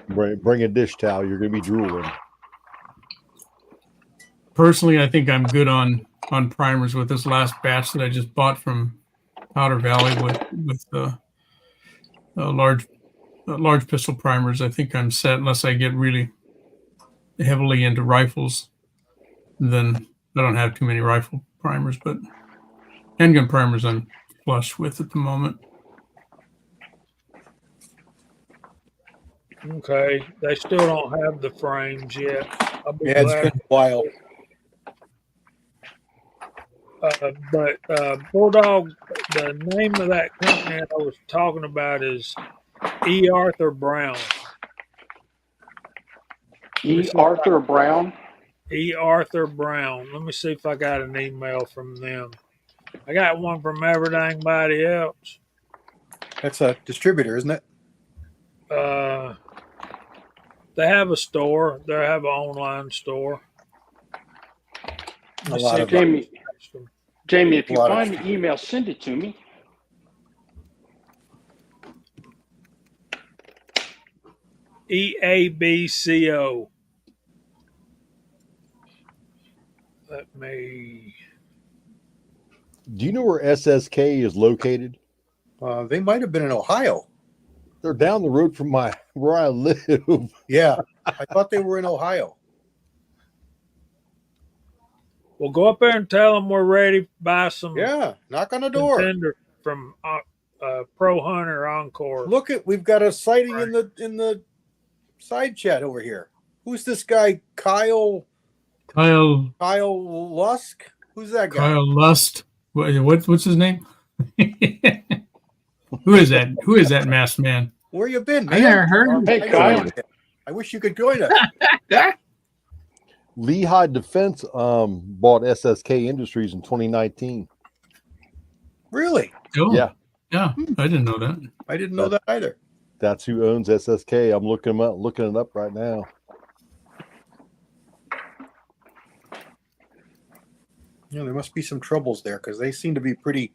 Bring a dish towel. You're going to be drooling. Personally, I think I'm good on primers with this last batch that I just bought from Powder Valley with large pistol primers. I think I'm set unless I get really heavily into rifles. Then I don't have too many rifle primers, but handgun primers I'm flush with at the moment. Okay, they still don't have the frames yet. I'll be Yeah, it's glad. been a while. But Bulldog, the name of that company I was talking about is E. Arthur Brown. Arthur Brown. E. Arthur Brown. Let me see if I got an email from them. I got one from everybody else. That's a distributor, isn't it? They have a store. They have an online store. A lot of Jamie, if you find the email, send it to me. EABCO. Let me. Do you know where SSK is located? They might have been in Ohio. They're down the road from where I live. Yeah, I thought they were in Ohio. Well, go up there and tell them we're ready to buy some Yeah, knock on the door. contender from Pro Hunter Encore. Look we've got a sighting in the side chat over here. Who's this guy? Kyle Lusk? Who's that guy? Kyle Lust. What's his name? Who is that? Who is that masked man? Where you been, I man? never heard of Hey, I Kyle. I wish you could join us. Lehigh Defense bought SSK Industries in 2019. Really? Oh, Yeah, yeah. I didn't know that. I didn't know that either. that's who owns SSK. I'm looking it up right now. Yeah, there must be some troubles there because they seem to be pretty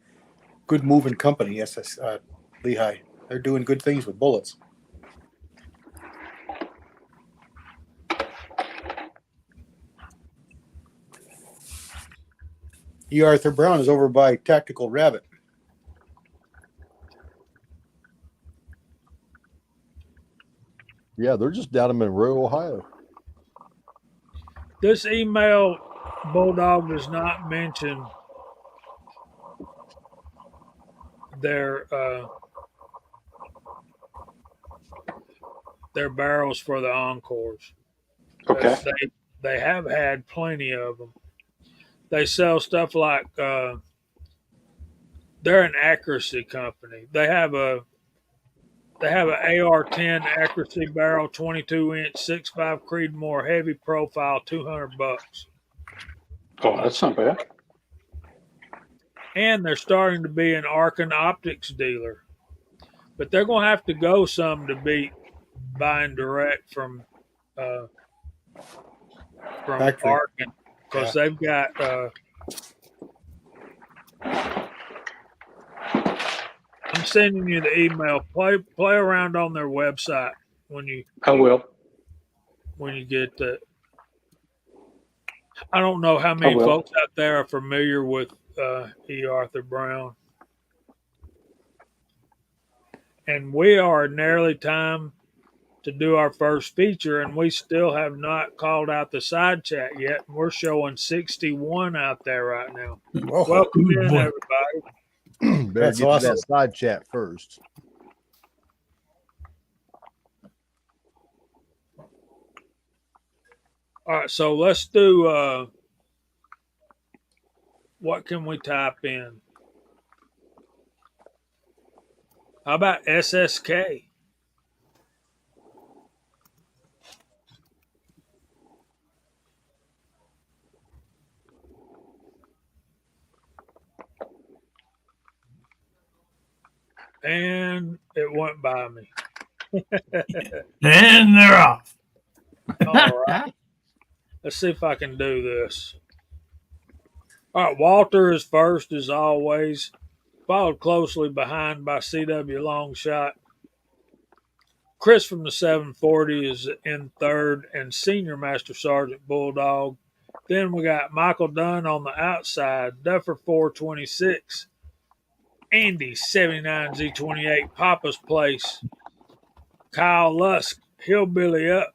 good moving company. Lehigh. They're doing good things with bullets. E. Arthur Brown is over by Tactical Rabbit. Yeah, they're just down in Monroe, Ohio. This email, Bulldog does not mention their barrels for the Encores. Okay. They have had plenty of them. They sell stuff like they're an accuracy company. They have an AR-10 accuracy barrel, 22-inch, 6.5 Creedmoor, heavy profile, $200. Oh, that's not bad. And they're starting to be an Arkin Optics dealer, but they're going to have to go some to beat buying direct from Factory. Arkin because they've got. I'm sending you the email. Play around on their website when you I will. get that. I don't know how many folks out there are familiar with E. Arthur Brown. And we are nearly time to do our first feature, and we still have not called out the side chat yet. And we're showing 61 out there right now. Whoa. Welcome in, boy. everybody. Better That's get to awesome. that side chat first. All right, so let's do what can we type in? How about SSK? And it went by me. And they're off. All right. Let's see if I can do this. All right, Walter is first as always, followed closely behind by CW Longshot. Chris from the 740 is in third, and Senior Master Sergeant Bulldog. Then we got Michael Dunn on the outside, Duffer 426, Andy 79Z28, Papa's Place, Kyle Lusk, Hillbilly Up,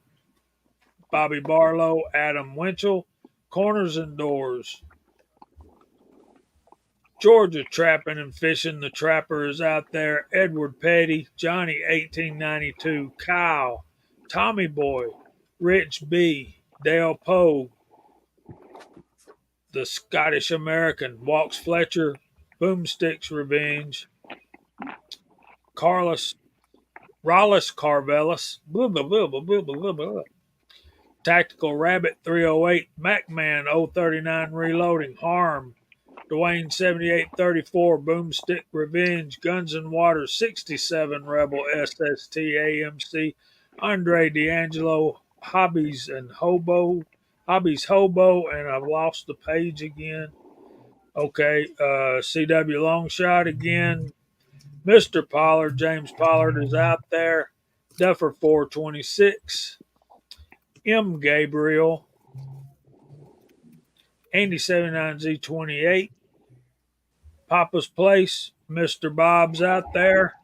Bobby Barlow, Adam Winchell, Corners and Doors. Georgia Trapping and Fishing, the Trapper is out there. Edward Petty, Johnny 1892, Kyle, Tommy Boy, Rich B, Dale Poe, the Scottish American, Walks Fletcher, Boomsticks Revenge, Rollis Carvelis, blah, blah, blah, blah, blah, blah, blah. Tactical Rabbit 308, MacMan 039 Reloading, Harm, Dwayne 7834, Boomstick Revenge, Guns and Water 67, Rebel SST AMC, Andre D'Angelo, Hobbies Hobo, and I've lost the page again. Okay, CW Longshot again. Mr. Pollard, James Pollard is out there. Duffer 426, M. Gabriel, Andy 79Z28, Papa's Place, Mr. Bob's out there.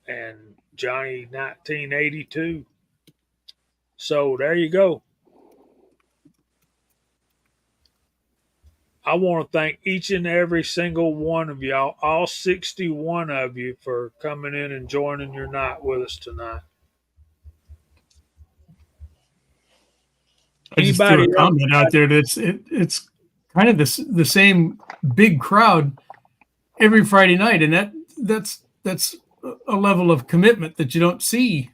And Johnny 1982. So there you go. I want to thank each and every single one of y'all, all 61 of you, for coming in and joining your night with us tonight. I just threw a Anybody else? comment out there that's it's kind of the same big crowd every Friday night, and that's a level of commitment that you don't see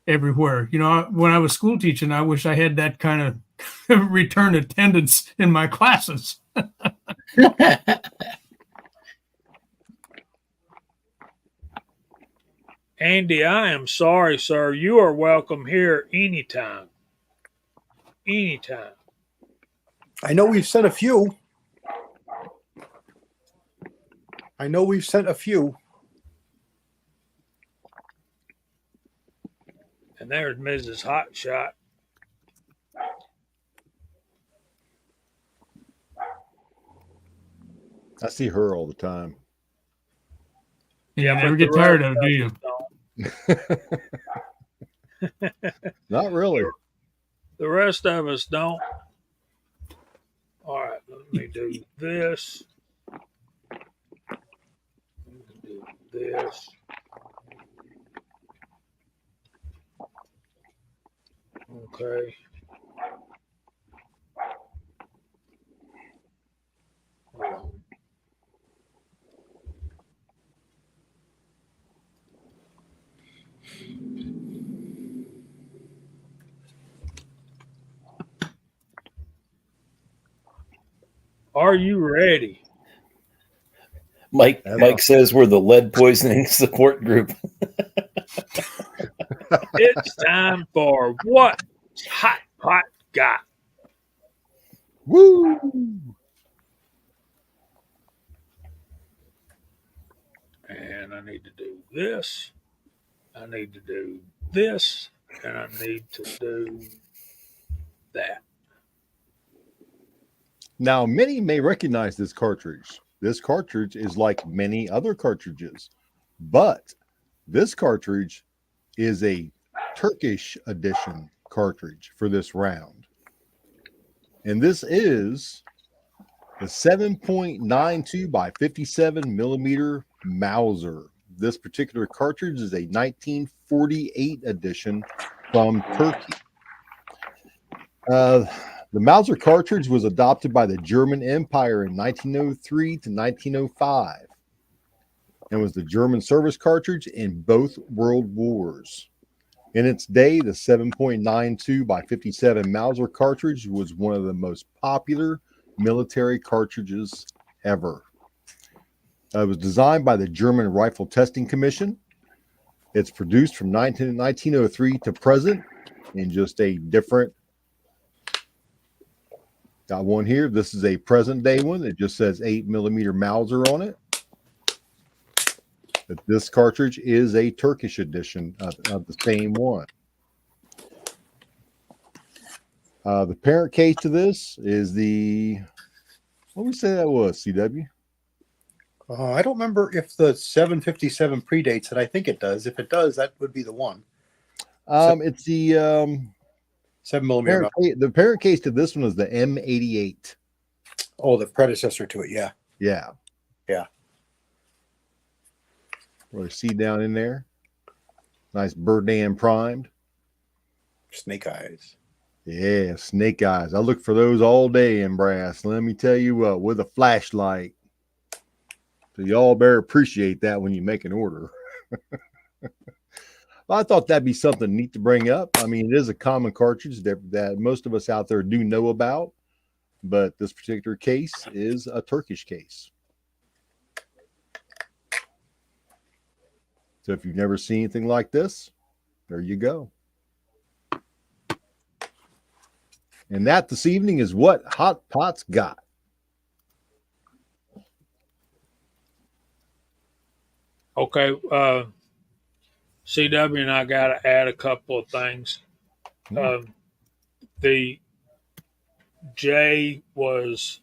everywhere. You know, when I was school teaching, I wish I had that kind of return attendance in my classes. Andy, I am sorry, sir. You are welcome here anytime. Anytime. I know we've sent a few. And there's Mrs. Hotshot. I see her all the time. Yeah, But never the get tired rest of it, do you? don't. Not really. The rest of us don't. All right, let me do this. Do this. Okay. Are you ready? Mike says we're the lead poisoning support group. It's time for What Hot Pot Got. Woo! And I need to do this. I need to do this. And I need to do that. Now, many may recognize this cartridge. This cartridge is like many other cartridges, but this cartridge is a Turkish edition cartridge for this round. And this is the 7.92 by 57 millimeter Mauser. This particular cartridge is a 1948 edition from Turkey. The Mauser cartridge was adopted by the German Empire in 1903 to 1905 and was the German service cartridge in both world wars. In its day, the 7.92 by 57 Mauser cartridge was one of the most popular military cartridges ever. It was designed by the German Rifle Testing Commission. It's produced from 1903 to present in just a different. Got one here. This is a present day one. It just says 8 millimeter Mauser on it. But this cartridge is a Turkish edition of the same one. The parent case to this is the, what would we say that was, CW? I don't remember if the 757 predates it. I think it does. If it does, that would be the one. It's the 7 millimeter. the parent case to this one is the M88. Oh, the predecessor to it. Yeah. Yeah. Yeah. Really see down in there. Nice Burdam primed. Snake eyes. Yeah, snake eyes. I look for those all day in brass. Let me tell you what, with a flashlight. So y'all better appreciate that when you make an order. Well, I thought that'd be something neat to bring up. I mean, it is a common cartridge that most of us out there do know about, but this particular case is a Turkish case. So if you've never seen anything like this, there you go. And that this evening is what Hot Pot's got. Okay. CW and I got to add a couple of things. The J was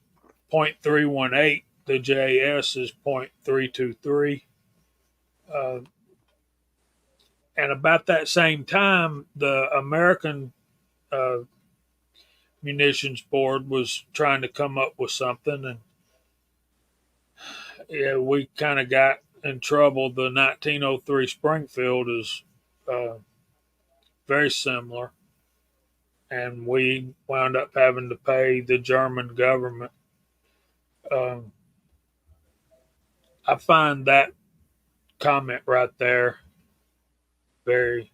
0.318. The JS is 0.323. And about that same time, the American uh, munitions board was trying to come up with something, and yeah, we kind of got in trouble. The 1903 Springfield is very similar, and we wound up having to pay the German government. Um, I find that comment right there very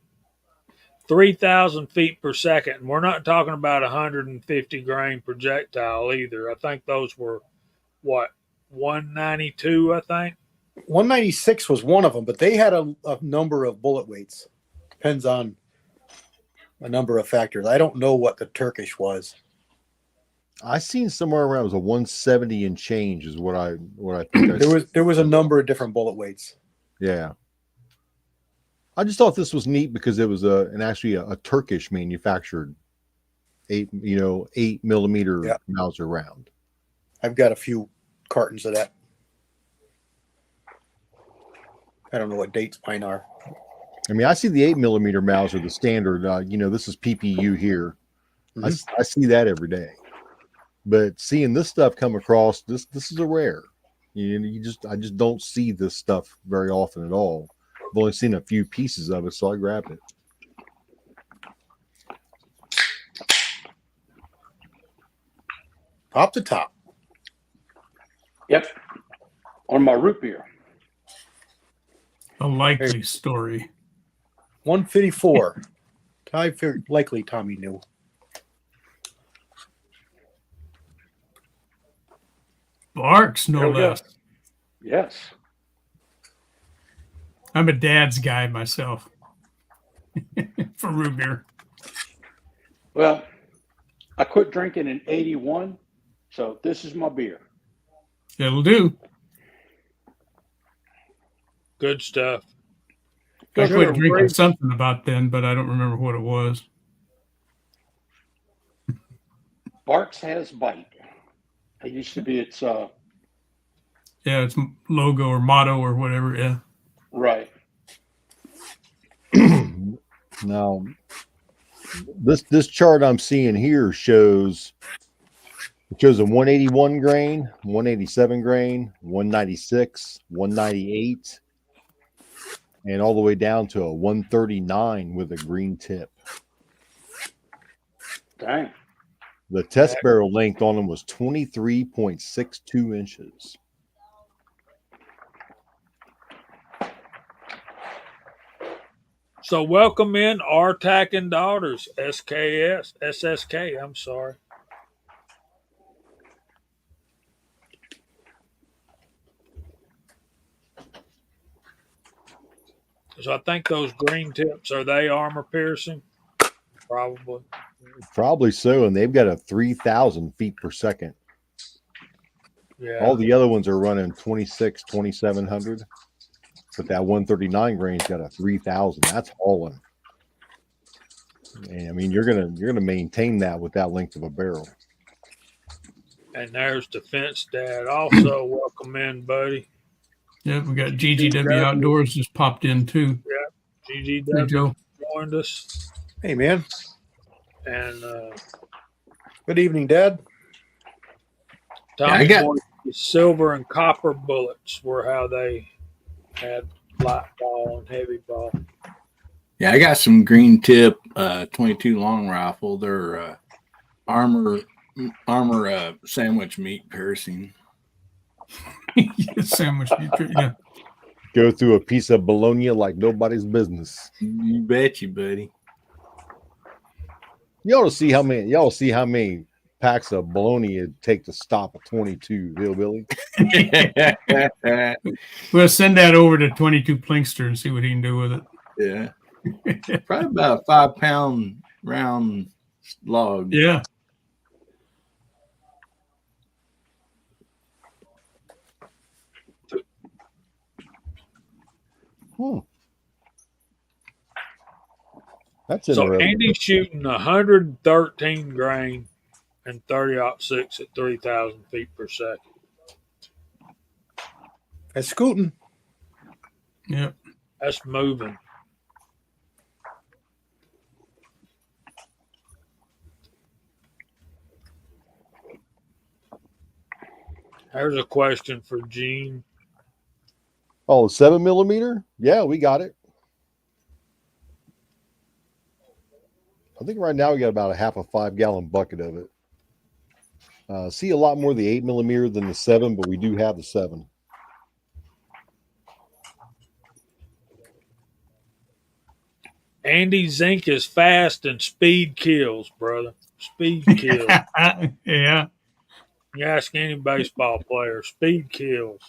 3,000 feet per second. And we're not talking about 150 grain projectile either. I think those were what 192. I think 196 was one of them, but they had a number of bullet weights. Depends on a number of factors. I don't know what the Turkish was. I seen somewhere around it was a 170 and change is what I think I There was a number of different bullet weights. Yeah. I just thought this was neat because it was actually a Turkish manufactured 8mm Mauser round. I've got a few cartons of that. I don't know what dates mine are. I mean, I see the 8mm Mauser, the standard. This is PPU here. Mhm. I see that every day. But seeing this stuff come across, this is a rare. I just don't see this stuff very often at all. I've only seen a few pieces of it, so I grabbed it. Top to top. Yep. On my root beer. A likely story. 154. I figured likely Tommy knew. Barks, no There we go. less. Yes. I'm a dad's guy myself for root beer. Well, I quit drinking in 81, so this is my beer. It'll do. good stuff. I Sure, quit drinking great. something about then, but I don't remember what it was. Barks has bite. It used to be its Yeah, it's logo or motto or whatever. Yeah. right. Now, this chart I'm seeing here shows a 181 grain, 187 grain, 196, 198, and all the way down to a 139 with a green tip. Dang. The test barrel length on them was 23.62 inches. So welcome in RTAC and Daughters, SSK. I'm sorry. So I think those green tips, are they armor piercing? Probably. Probably so, and they've got a 3,000 feet per second. Yeah. All the other ones are running 2,700, but that 139 grain's got a 3,000. That's hauling. And I mean, you're gonna maintain that with that length of a barrel. And there's Defense Dad. Also, welcome in, buddy. Yeah, we got GGW Outdoors just popped in too. Hey, GGW Joe. joined us. Hey, man. And Good evening, Dad. Tommy I got- boy, the silver and copper bullets were how they had light ball and heavy ball. Yeah, I got some green tip 22 long rifle. They're armor sandwich meat piercing. Sandwich. Yeah. Go through a piece of bologna like nobody's business. You bet you, buddy. Y'all see how many packs of bologna it'd take to stop a 22 hillbilly. We'll send that over to 22 Plinkster and see what he can do with it. Yeah. Probably about a 5-pound round log. Yeah. That's So interesting. Andy's shooting 113 grain and 30-06 at 3,000 feet per second. That's scooting. Yeah. That's moving. There's a question for Gene. Oh, 7mm? Yeah, we got it. I think right now we got about a half a 5-gallon bucket of it. See a lot more of the 8mm than the 7, but we do have the 7. Andy, zinc is fast and speed kills, brother. Speed kills. Yeah. You ask any baseball player, speed kills.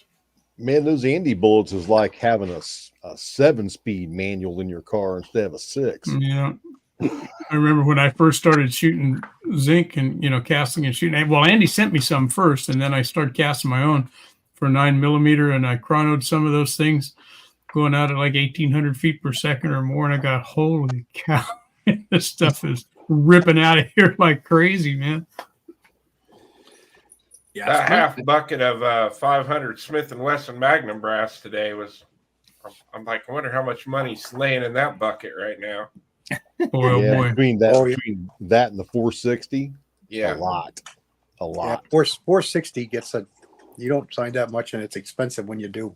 Man, those Andy bullets is like having a 7-speed manual in your car instead of a 6. Yeah. I remember when I first started shooting zinc and, casting and shooting. Well, Andy sent me some first, and then I started casting my own for 9mm, and I chronoed some of those things going out at like 1,800 feet per second or more. And I got, holy cow, this stuff is ripping out of here like crazy, man. Yeah, That half bucket of 500 Smith & Wesson Magnum brass today was, I'm like, I wonder how much money's laying in that bucket right now. Boy, oh boy. Between that and the 460, Yeah. a lot. Yeah, 460 you don't find that much, and it's expensive when you do.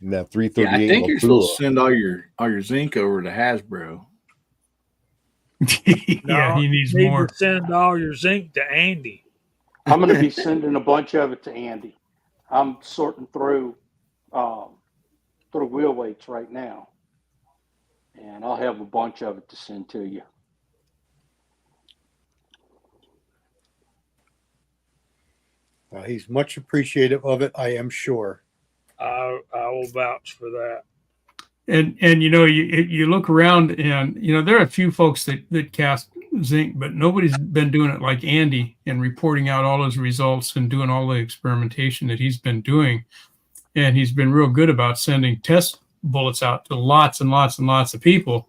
And that Yeah, 338. I think you're supposed to Lapua. send all your zinc over to Hasbro. Yeah, he needs you need more. to send all your zinc to Andy. I'm going to be sending a bunch of it to Andy. I'm sorting through wheel weights right now, and I'll have a bunch of it to send to you. He's much appreciative of it, I am sure. I will vouch for that. And you look around, and there are a few folks that cast zinc, but nobody's been doing it like Andy and reporting out all his results and doing all the experimentation that he's been doing. And he's been real good about sending test bullets out to lots and lots and lots of people,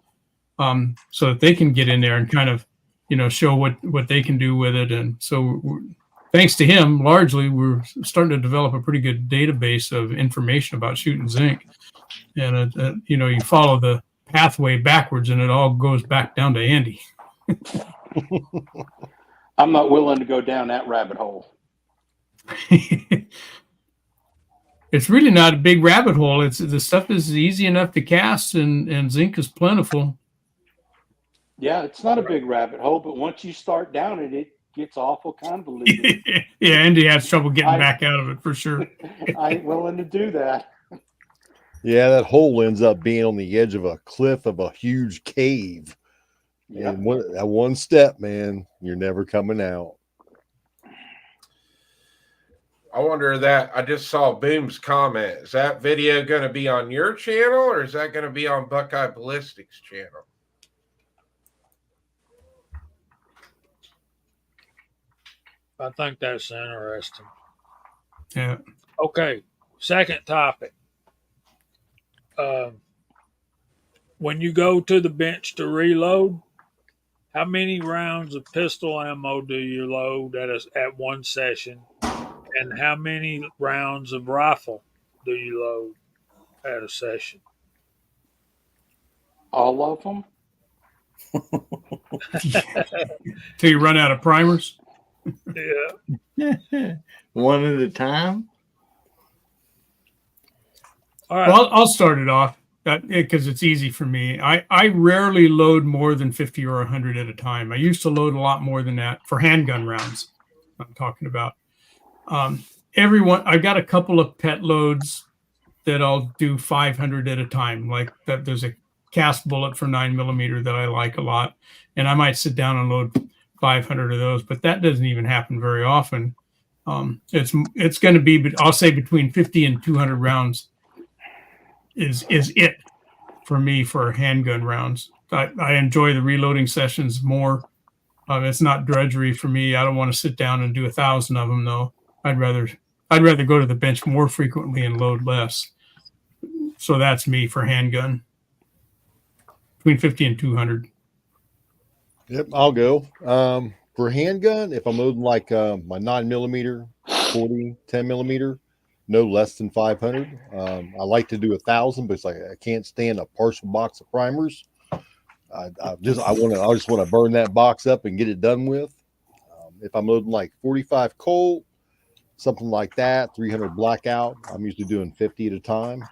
so that they can get in there and kind of show what they can do with it. And so thanks to him, largely we're starting to develop a pretty good database of information about shooting zinc. And you follow the pathway backwards, and it all goes back down to Andy. I'm not willing to go down that rabbit hole. It's really not a big rabbit hole. The stuff is easy enough to cast, and zinc is plentiful. Yeah, it's not a big rabbit hole, but once you start down it, it gets awful convoluted. Yeah, Andy has trouble getting back out of it for sure. I ain't willing to do that. Yeah, that hole ends up being on the edge of a cliff of a huge cave. Yep. And that one step, man, you're never coming out. I wonder that I just saw Boom's comment. Is that video going to be on your channel, or is that going to be on Buckeye Ballistics channel? I think that's interesting. Yeah. Okay, second topic. When you go to the bench to reload, how many rounds of pistol ammo do you load at one session, and how many rounds of rifle do you load at a session? All of them? Till you run out of primers. Yeah. One at a time. All right. Well, I'll start it off because it's easy for me. I rarely load more than 50 or 100 at a time. I used to load a lot more than that for handgun rounds. I'm talking about. I've got a couple of pet loads that I'll do 500 at a time. Like that, there's a cast bullet for 9mm that I like a lot, and I might sit down and load 500 of those. But that doesn't even happen very often. It's going to be, I'll say, between 50 and 200 rounds is it for me for handgun rounds. I enjoy the reloading sessions more. It's not drudgery for me. I don't want to sit down and do 1,000 of them though. I'd rather go to the bench more frequently and load less. So that's me for handgun. Between 50 and 200. Yep, I'll go. For handgun, if I'm loading like my 9mm, 40, 10mm, no less than 500. I like to do 1,000, but it's like I can't stand a partial box of primers. I just want to burn that box up and get it done with. If I'm loading like 45 Colt, something like that. 300 blackout. I'm usually doing 50 at a time.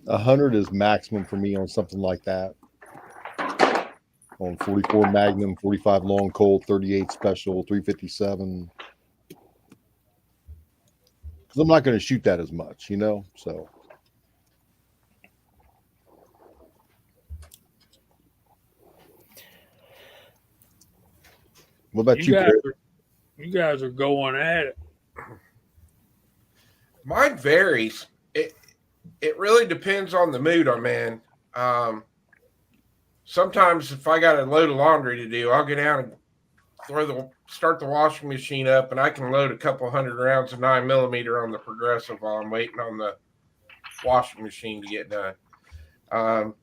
100 is maximum for me on something like that. On 44 Magnum, 45 long cold, 38 special, 357. Because I'm not going to shoot that as much, So what about you, Chris? You guys are going at it. Mine varies. It really depends on the mood I'm in. Sometimes if I got a load of laundry to do, I'll get down and start the washing machine up, and I can load a couple hundred rounds of 9mm on the progressive while I'm waiting on the washing machine to get done.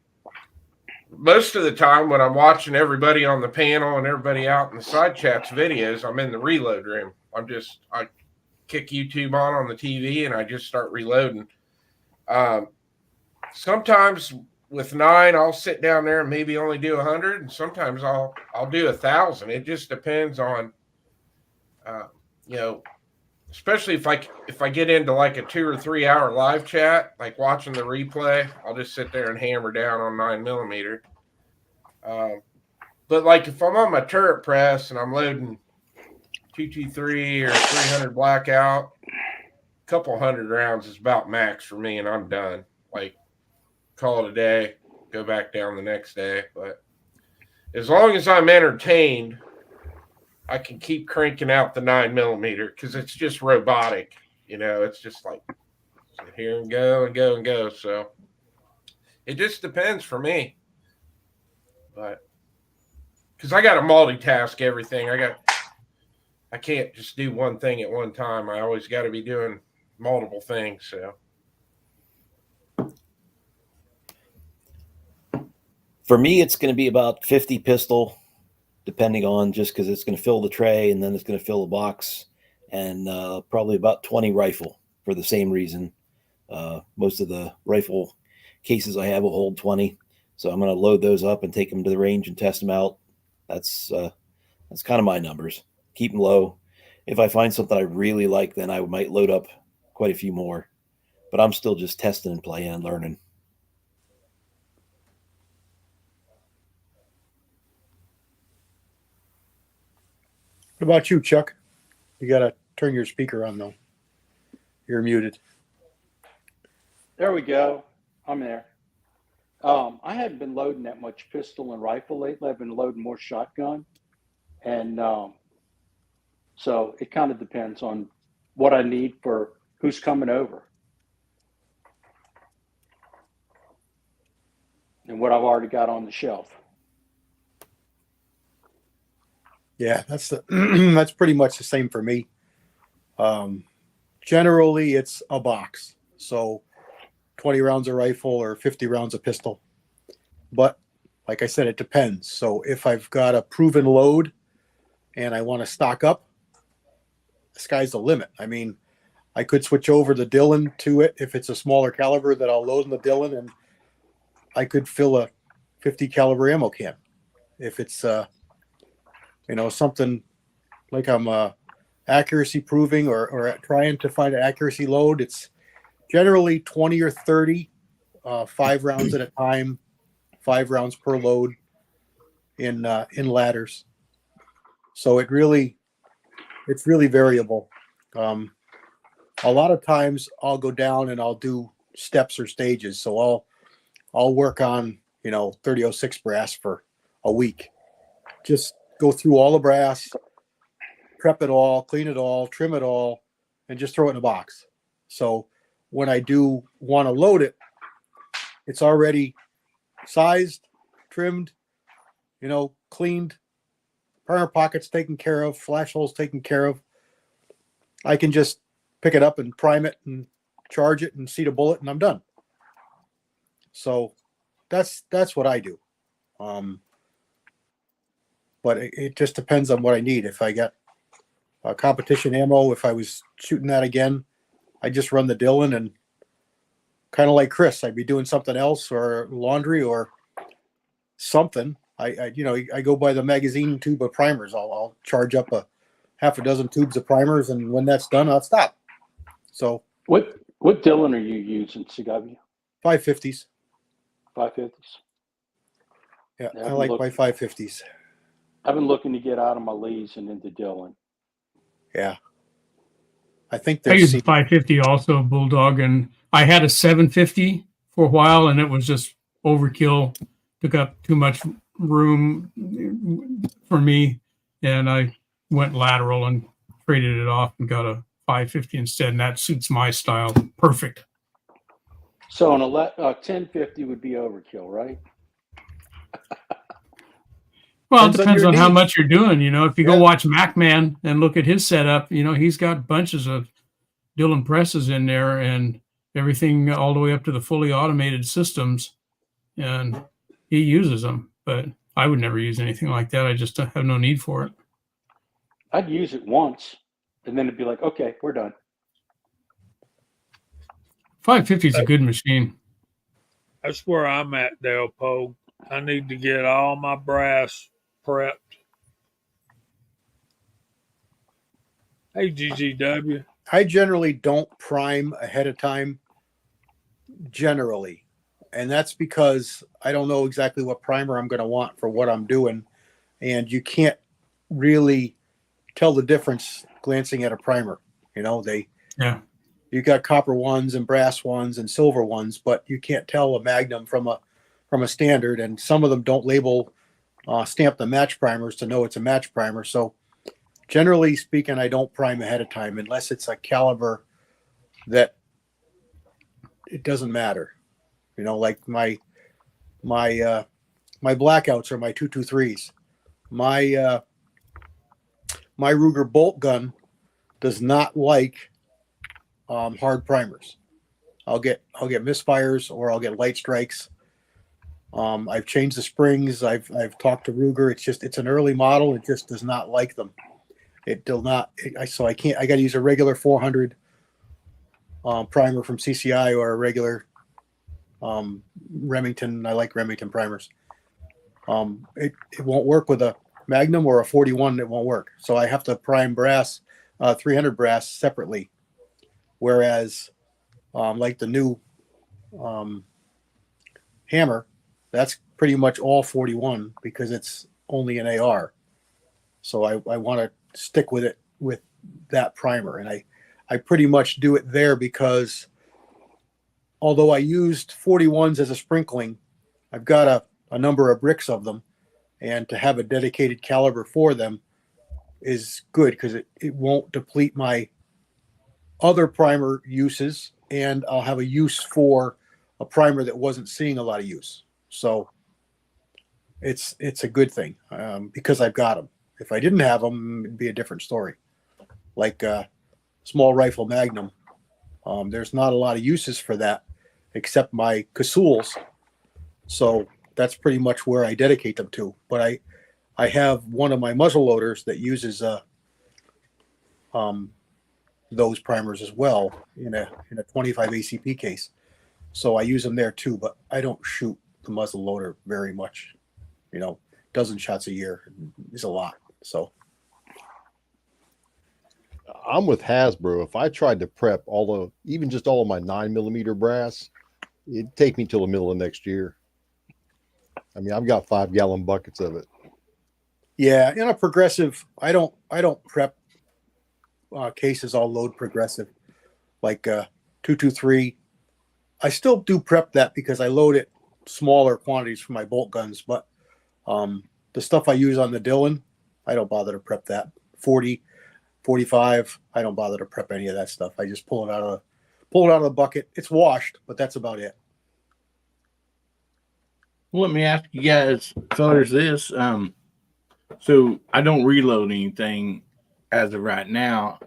Most of the time when I'm watching everybody on the panel and everybody out in the side chats videos, I'm in the reload room. I kick YouTube on the TV and I just start reloading. Sometimes with 9, I'll sit down there and maybe only do 100, and sometimes I'll do 1,000. It just depends on, especially if I get into like a 2 or 3 hour live chat, like watching the replay, I'll just sit there and hammer down on 9mm. But like if I'm on my turret press and I'm loading 223 or 300 blackout, a couple hundred rounds is about max for me, and I'm done. Like, call it a day, go back down the next day. But as long as I'm entertained, I can keep cranking out the 9mm because it's just robotic. It's just like sit here and go and go and go. So it just depends for me. But because I got to multitask everything. I can't just do one thing at one time. I always got to be doing multiple things. So for me, it's going to be about 50 pistol, depending on, just because it's going to fill the tray and then it's going to fill the box, and probably about 20 rifle for the same reason. Most of the rifle cases I have will hold 20. So I'm going to load those up and take them to the range and test them out. That's kind of my numbers. Keep them low. If I find something I really like, then I might load up quite a few more. But I'm still just testing and playing and learning. What about you, Chuck? You got to turn your speaker on, though. You're muted. There we go. I'm there. I haven't been loading that much pistol and rifle lately. I've been loading more shotgun. And so it kind of depends on what I need for who's coming over and what I've already got on the shelf. Yeah, that's that's pretty much the same for me. Generally, it's a box. So 20 rounds of rifle or 50 rounds of pistol. But like I said, it depends. So if I've got a proven load and I want to stock up, the sky's the limit. I mean, I could switch over the Dillon to it if it's a smaller caliber that I'll load in the Dillon, and I could fill a 50 caliber ammo can. If it's something like I'm accuracy proving or trying to find an accuracy load, it's generally 20 or 30, 5 rounds at a time, 5 rounds per load in ladders. So it's really variable. A lot of times I'll go down and I'll do steps or stages. So I'll work on 3006 brass for a week. Just go through all the brass, prep it all, clean it all, trim it all, and just throw it in a box. So when I do want to load it, it's already sized, trimmed, cleaned, primer pockets taken care of, flash holes taken care of. I can just pick it up and prime it and charge it and seat a bullet, and I'm done. So that's what I do. But it just depends on what I need. If I got competition ammo, if I was shooting that again, I just run the Dillon, and kind of like Chris, I'd be doing something else or laundry or something. I go by the magazine tube of primers. I'll charge up a half a dozen tubes of primers, and when that's done, I'll stop. So What Dillon are you using, CW? 550s. 550s? Yeah, Yeah, I like my 550s. I've been looking to get out of my Lees and into Dillon. Yeah. I think I there's use a 550 also, Bulldog, and I had a 750 for a while, and it was just overkill. Took up too much room for me, and I went lateral and traded it off and got a 550 instead, and that suits my style perfect. So an 1050 would be overkill, right? Well, it Depends on depends your on how needs. much you're doing. You know, if you go Yeah. watch MacMan and look at his setup, you know, he's got bunches of Dillon presses in there and everything all the way up to the fully automated systems, and he uses them. But I would never use anything like that. I just have no need for it. I'd use it once, and then it'd be like, okay, we're done. 550 is a good machine. That's where I'm at, Del Pogue. I need to get all my brass prepped. Hey, GGW. I generally don't prime ahead of time, generally. And that's because I don't know exactly what primer I'm going to want for what I'm doing. And you can't really tell the difference glancing at a primer. You know, Yeah. you got copper ones and brass ones and silver ones, but you can't tell a Magnum from a standard. And some of them don't label stamp the match primers to know it's a match primer. So generally speaking, I don't prime ahead of time unless it's a caliber that it doesn't matter. You know, like my blackouts are my 223s. My Ruger bolt gun does not like hard primers. I'll get misfires or I'll get light strikes. I've changed the springs. I've talked to Ruger. It's an early model. It just does not like them. It does not. So I can't. I got to use a regular 400 primer from CCI or a regular Remington. I like Remington primers. It won't work with a Magnum or a 41. It won't work. So I have to prime brass, 300 brass separately. Whereas, like the new hammer, that's pretty much all 41 because it's only an AR. So I want to stick with it with that primer, and I pretty much do it there because although I used 41s as a sprinkling, I've got a number of bricks of them, and to have a dedicated caliber for them is good because it won't deplete my other primer uses, and I'll have a use for a primer that wasn't seeing a lot of use. So it's a good thing because I've got them. If I didn't have them, it'd be a different story. Like small rifle Magnum, there's not a lot of uses for that except my Casouls. So that's pretty much where I dedicate them to. But I have one of my muzzle loaders that uses those primers as well in a 25 ACP case. So I use them there too, but I don't shoot the muzzle loader very much. You know, dozen shots a year is a lot. So I'm with Hasbro. If I tried to prep even just all of my 9mm brass, it'd take me till the middle of next year. I mean, I've got 5-gallon buckets of it. yeah, in a progressive, I don't prep cases. I'll load progressive, like 223. I still do prep that because I load it smaller quantities for my bolt guns, but the stuff I use on the Dillon, I don't bother to prep that. 40, 45, I don't bother to prep any of that stuff. I just pull it out of the bucket. It's washed, but that's about it. Well, let me ask you guys, fellas, this. So I don't reload anything as of right now.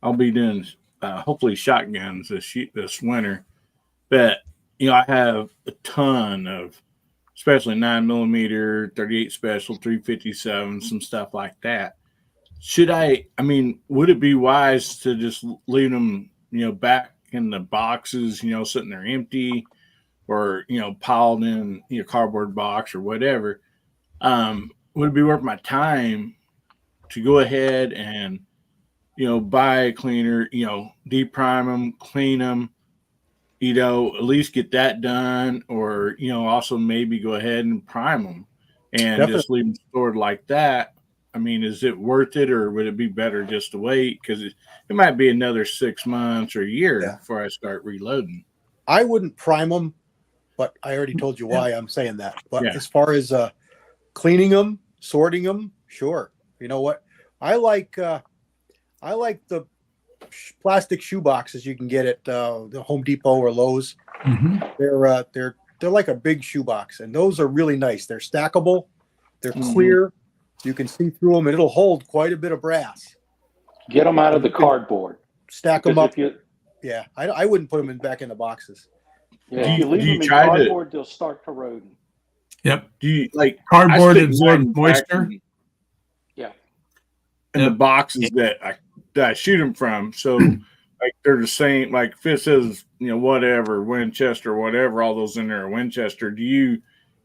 I'll be doing hopefully shotguns this winter, but I have a ton of, especially 9mm, 38 special, 357, some stuff like that. Would it be wise to just leave them, back in the boxes, sitting there empty, or, piled in, cardboard box or whatever? Would it be worth my time to go ahead and, buy a cleaner, deprime them, clean them, at least get that done, or, also maybe go ahead and prime them and Definitely. just leave them stored like that. I mean, is it worth it, or would it be better just to wait? Because it might be another 6 months or a year before I start reloading. I wouldn't prime them, but I already told you why I'm saying that. But Yeah. as far as cleaning them, sorting them, sure. You know what? I like the plastic shoe boxes you can get at the Home Depot or Lowe's. They're like a big shoe box, and those are really nice. They're stackable, they're clear, you can see through them, and it'll hold quite a bit of brass. Get them out of the cardboard. Stack them up. If I wouldn't put them back in the boxes. if you leave them in cardboard, they'll start corroding. Yep. Do you like cardboard absorbs moisture? Yeah. And the boxes that I shoot them from, so like they're the same. Like if it says whatever Winchester, whatever, all those in there are Winchester. Do you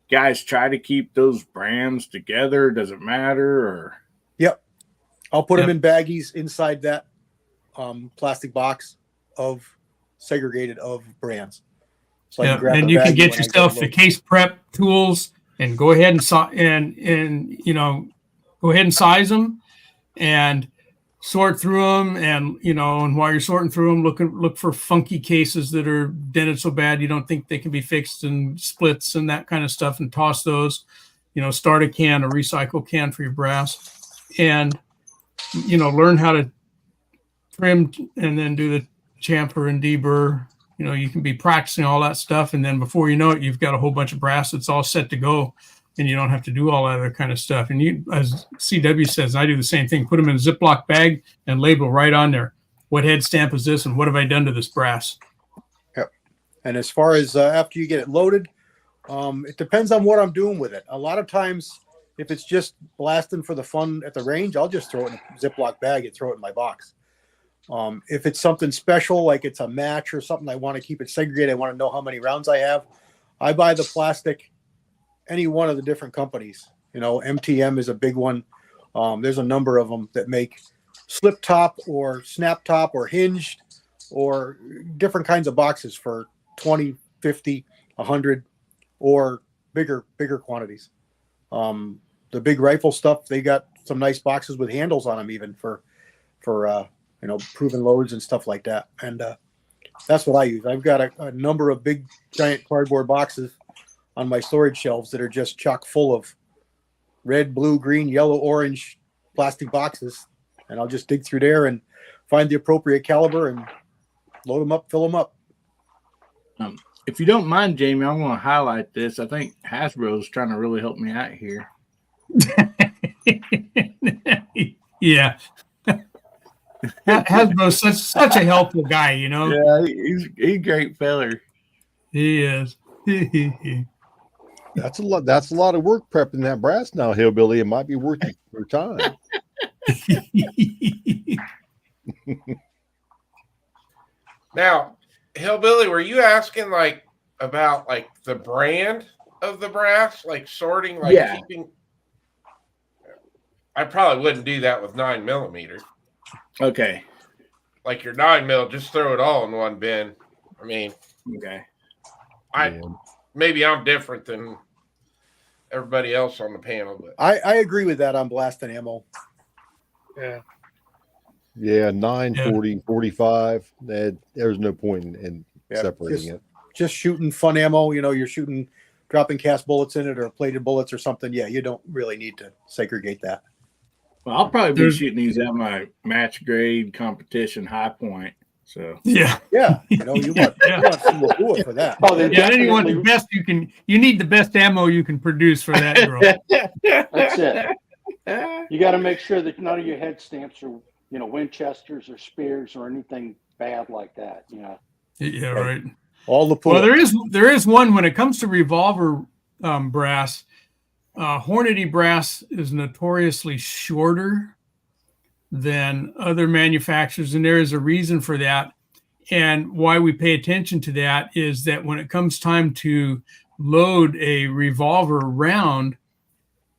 guys try to keep those brands together? Does it matter? Or I'll put them in baggies inside that plastic box of segregated of brands. So and you can get yourself the case prep tools and go ahead and go ahead and size them and sort through them, and and while you're sorting through them, look for funky cases that are dented so bad you don't think they can be fixed, and splits and that kind of stuff, and toss those. Start a recycle can for your brass, and learn how to trim and then do the chamfer and deburr. You can be practicing all that stuff, and then before you know it, you've got a whole bunch of brass that's all set to go, and you don't have to do all that other kind of stuff. And you, as CW says, I do the same thing, put them in a Ziploc bag and label right on there, what head stamp is this and what have I done to this brass? Yep. And as far as after you get it loaded, it depends on what I'm doing with it. A lot of times, if it's just blasting for the fun at the range, I'll just throw it in a Ziploc bag and throw it in my box. If it's something special, like it's a match or something, I want to keep it segregated, I want to know how many rounds I have, I buy the plastic, any one of the different companies. MTM is a big one. There's a number of them that make slip top or snap top or hinged or different kinds of boxes for 20, 50, 100 or bigger quantities. The big rifle stuff, they got some nice boxes with handles on them even for proven loads and stuff like that. And that's what I use. I've got a number of big giant cardboard boxes on my storage shelves that are just chock full of red, blue, green, yellow, orange plastic boxes. And I'll just dig through there and find the appropriate caliber and load them up, fill them up. If you don't mind, Jamie, I want to highlight this. I think Hasbro is trying to really help me out here. Yeah. Hasbro's such a helpful guy, Yeah, he's a great feller. He is. That's a lot. That's a lot of work prepping that brass now, Hillbilly. It might be worth your time. Now, Hillbilly, were you asking about the brand of the brass, sorting, keeping? I probably wouldn't do that with 9mm. Okay. Like your 9mm, just throw it all in one bin. I mean, okay. Maybe I'm different than everybody else on the panel, but I agree with that on blasting ammo. Yeah. Yeah, 9, 40, 45. There's no point in separating it. Just shooting fun ammo, you're dropping cast bullets in it or plated bullets or something. Yeah, you don't really need to segregate that. Well, I'll probably be shooting these at my match grade competition high point. So yeah. You want some more for that. Oh, you want the best you need the best ammo you can produce for that girl. That's it. You got to make sure that none of your head stamps are, Winchesters or Spears or anything bad like that. Yeah, right. All the well, there is one when it comes to revolver brass. Hornady brass is notoriously shorter than other manufacturers, and there is a reason for that. And why we pay attention to that is that when it comes time to load a revolver round,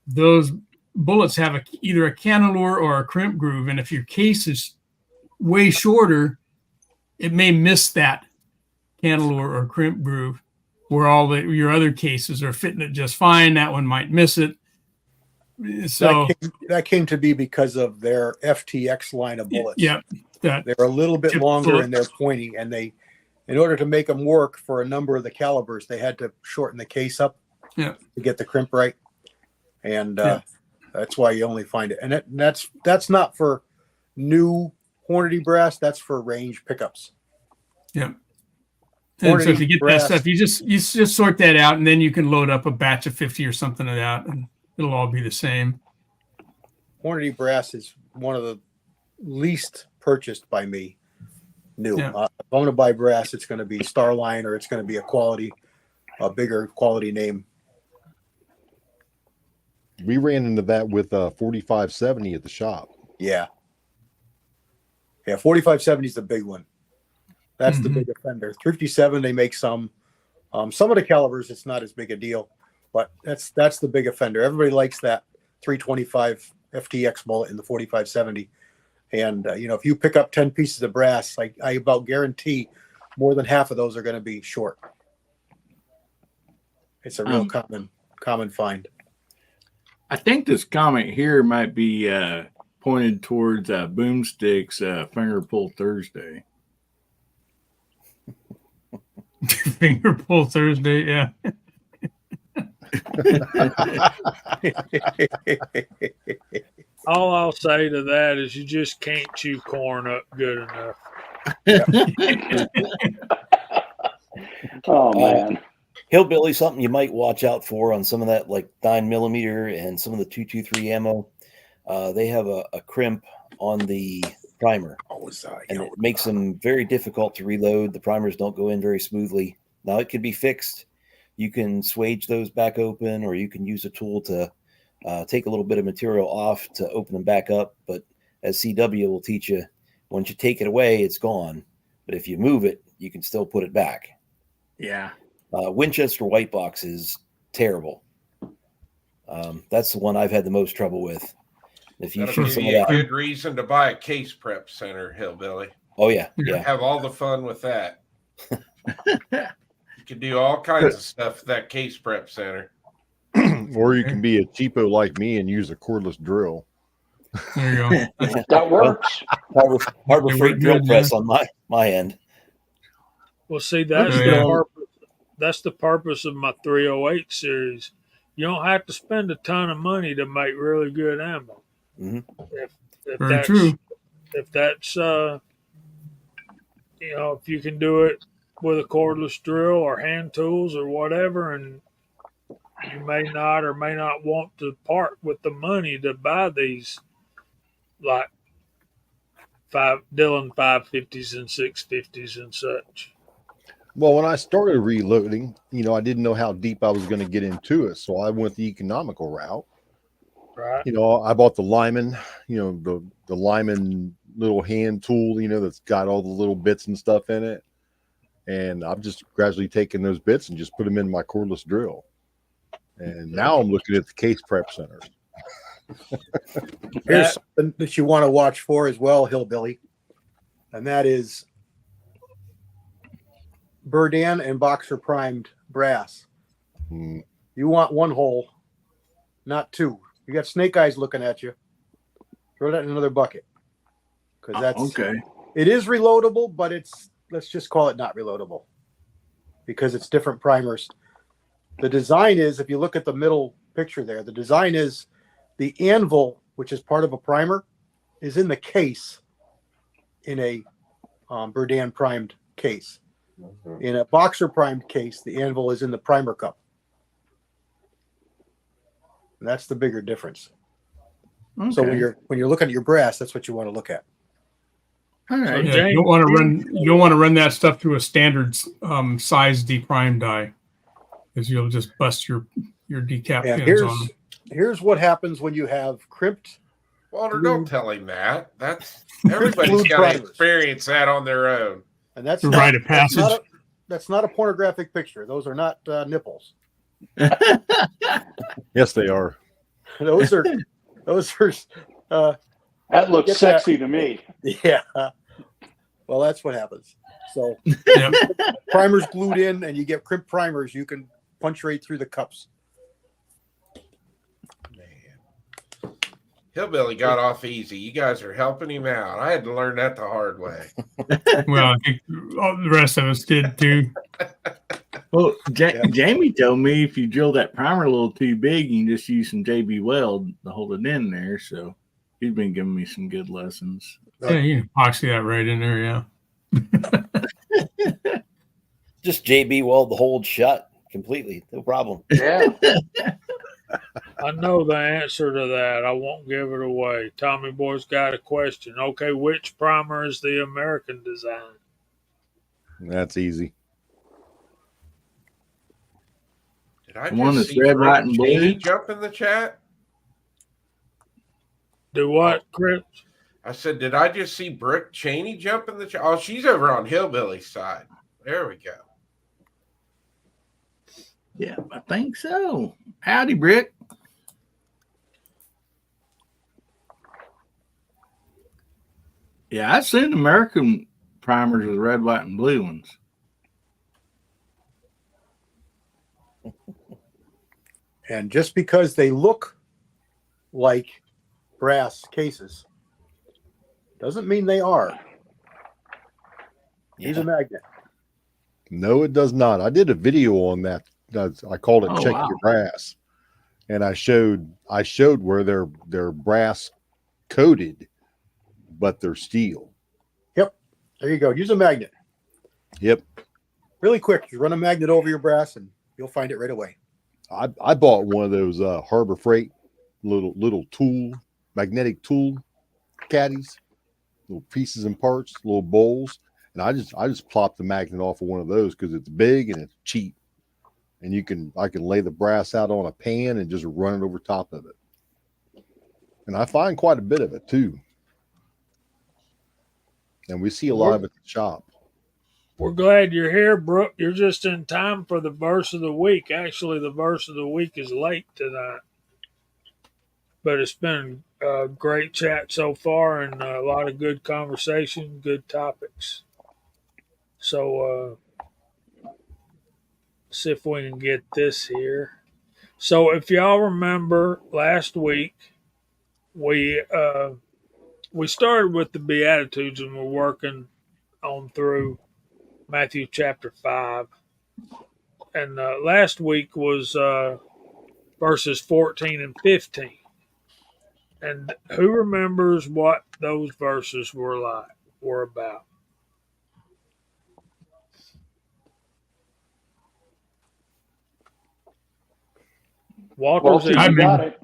those bullets have either a cannelure or a crimp groove, and if your case is way shorter, it may miss that cannelure or crimp groove, where all your other cases are fitting it just fine. That one might miss it. So that came to be because of their FTX line of bullets. Yeah, they're a little bit longer bullet. and they're pointy, and they, in order to make them work for a number of the calibers, they had to shorten the case up to get the crimp right, and that's why you only find it. And that's not for new Hornady brass. That's for range pickups. Yeah. And so if you get brass, that stuff, you just sort that out, and then you can load up a batch of 50 or something of that, and it'll all be the same. Hornady brass is one of the least purchased by me. New. If I'm going to buy brass, it's going to be Starline, or it's going to be a bigger quality name. We ran into that with 4570 at the shop. Yeah. 4570 is the big one. That's the big offender. 357, they make some. Some of the calibers, it's not as big a deal, but that's the big offender. Everybody likes that 325 FTX bullet in the 4570. And, if you pick up 10 pieces of brass, I about guarantee more than half of those are going to be short. It's a real common find. I think this comment here might be pointed towards Boomstick's Finger Pull Thursday. Finger Pull Thursday, yeah. All I'll say to that is you just can't chew corn up good enough. Oh man. Hillbilly, something you might watch out for on some of that, like 9mm and some of the 223 ammo. They have a crimp on the primer, and it makes them very difficult to reload. The primers don't go in very smoothly. Now it can be fixed. You can swage those back open, or you can use a tool to take a little bit of material off to open them back up. But as CW will teach you, once you take it away, it's gone. But if you move it, you can still put it back. Yeah. Winchester white box is terrible. That's the one I've had the most trouble with. If you That'll shoot give some of you a that, good reason to buy a case prep center, Hillbilly. oh yeah, You yeah. have all the fun with that. You can do all kinds of stuff with that case prep center. Or you can be a cheapo like me and use a cordless drill. There you go. That works. Harbor They Freight work drill good, press on my end. Well, see, that's Yeah. the purpose. That's the purpose of my 308 series. You don't have to spend a ton of money to make really good ammo. Mm-hmm. If Very that's, true. If that's if you can do it with a cordless drill or hand tools or whatever, and you may not or may not want to part with the money to buy these, like Dillon 550s and 650s and such. Well, when I started reloading, I didn't know how deep I was going to get into it. So I went the economical route. Right. I bought the Lyman, the Lyman little hand tool, that's got all the little bits and stuff in it. And I've just gradually taken those bits and just put them in my cordless drill. And now I'm looking at the case prep centers. Here's something that you want to watch for as well, Hillbilly, and that is Berdan and Boxer primed brass. You want one hole, not two. You got snake eyes looking at you. Throw that in another bucket, because that's okay. It is reloadable, but let's just call it not reloadable, because it's different primers. The design is, if you look at the middle picture there, the design is the anvil, which is part of a primer, is in the case in a Berdan primed case. In a Boxer primed case, the anvil is in the primer cup. And that's the bigger difference. Okay. So when you're looking at your brass, that's what you want to look at. All right. Yeah, you don't want to run that stuff through a standard size deprime die, because you'll just bust your decap And pins on them. here's what happens when you have crimped. Walter, don't tell him that. That's everybody's got to experience that on their own. And that's The not, rite of passage. that's not a pornographic picture. Those are not nipples. Yes, they are. Those are Those are That looks Get that. sexy to me. yeah. Well, that's what happens. So Yeah. primers glued in, and you get crimp primers. You can punch right through the cups. Hillbilly got off easy. You guys are helping him out. I had to learn that the hard way. Well, I think all the rest of us did too. Well, Yeah. Jamie told me if you drill that primer a little too big, you can just use some JB Weld to hold it in there. So he's been giving me some good lessons. Yeah, you can epoxy that right in there. Yeah. Just JB weld the hold shut completely. No problem. Yeah. I know the answer to that. I won't give it away. Tommy Boy's got a question. Okay, which primer is the American design? That's easy. Did I The one just that's see red, Brooke white, and blue? Cheney jump in the chat? Do what, Chris? I said, did I just see Brooke Cheney jump in the chat? Oh, she's over on Hillbilly's side. There we go. Yeah, I think so. Howdy, Brick. Yeah, I've seen American primers with red, white, and blue ones. And just because they look like brass cases doesn't mean they are. Use a magnet. No, it does not. I did a video on that. I called it Oh, "Check wow. Your Brass," and I showed where they're brass coated, but they're steel. There you go. Use a magnet. Yep. Really quick. You run a magnet over your brass and you'll find it right away. I bought one of those Harbor Freight little magnetic tool caddies, little pieces and parts, little bowls, and I just plopped the magnet off of one of those because it's big and it's cheap, and I can lay the brass out on a pan and just run it over top of it, and I find quite a bit of it too, and we see a lot of it at the shop. We're glad you're here, Brooke. You're just in time for the verse of the week. Actually, the verse of the week is late tonight. But it's been a great chat so far and a lot of good conversation, good topics. So, see if we can get this here. So, if y'all remember last week, we started with the Beatitudes and we're working on through Matthew chapter 5. And last week was verses 14 and 15. And who remembers what those verses were about? Walter's Walter, I you mean- got it.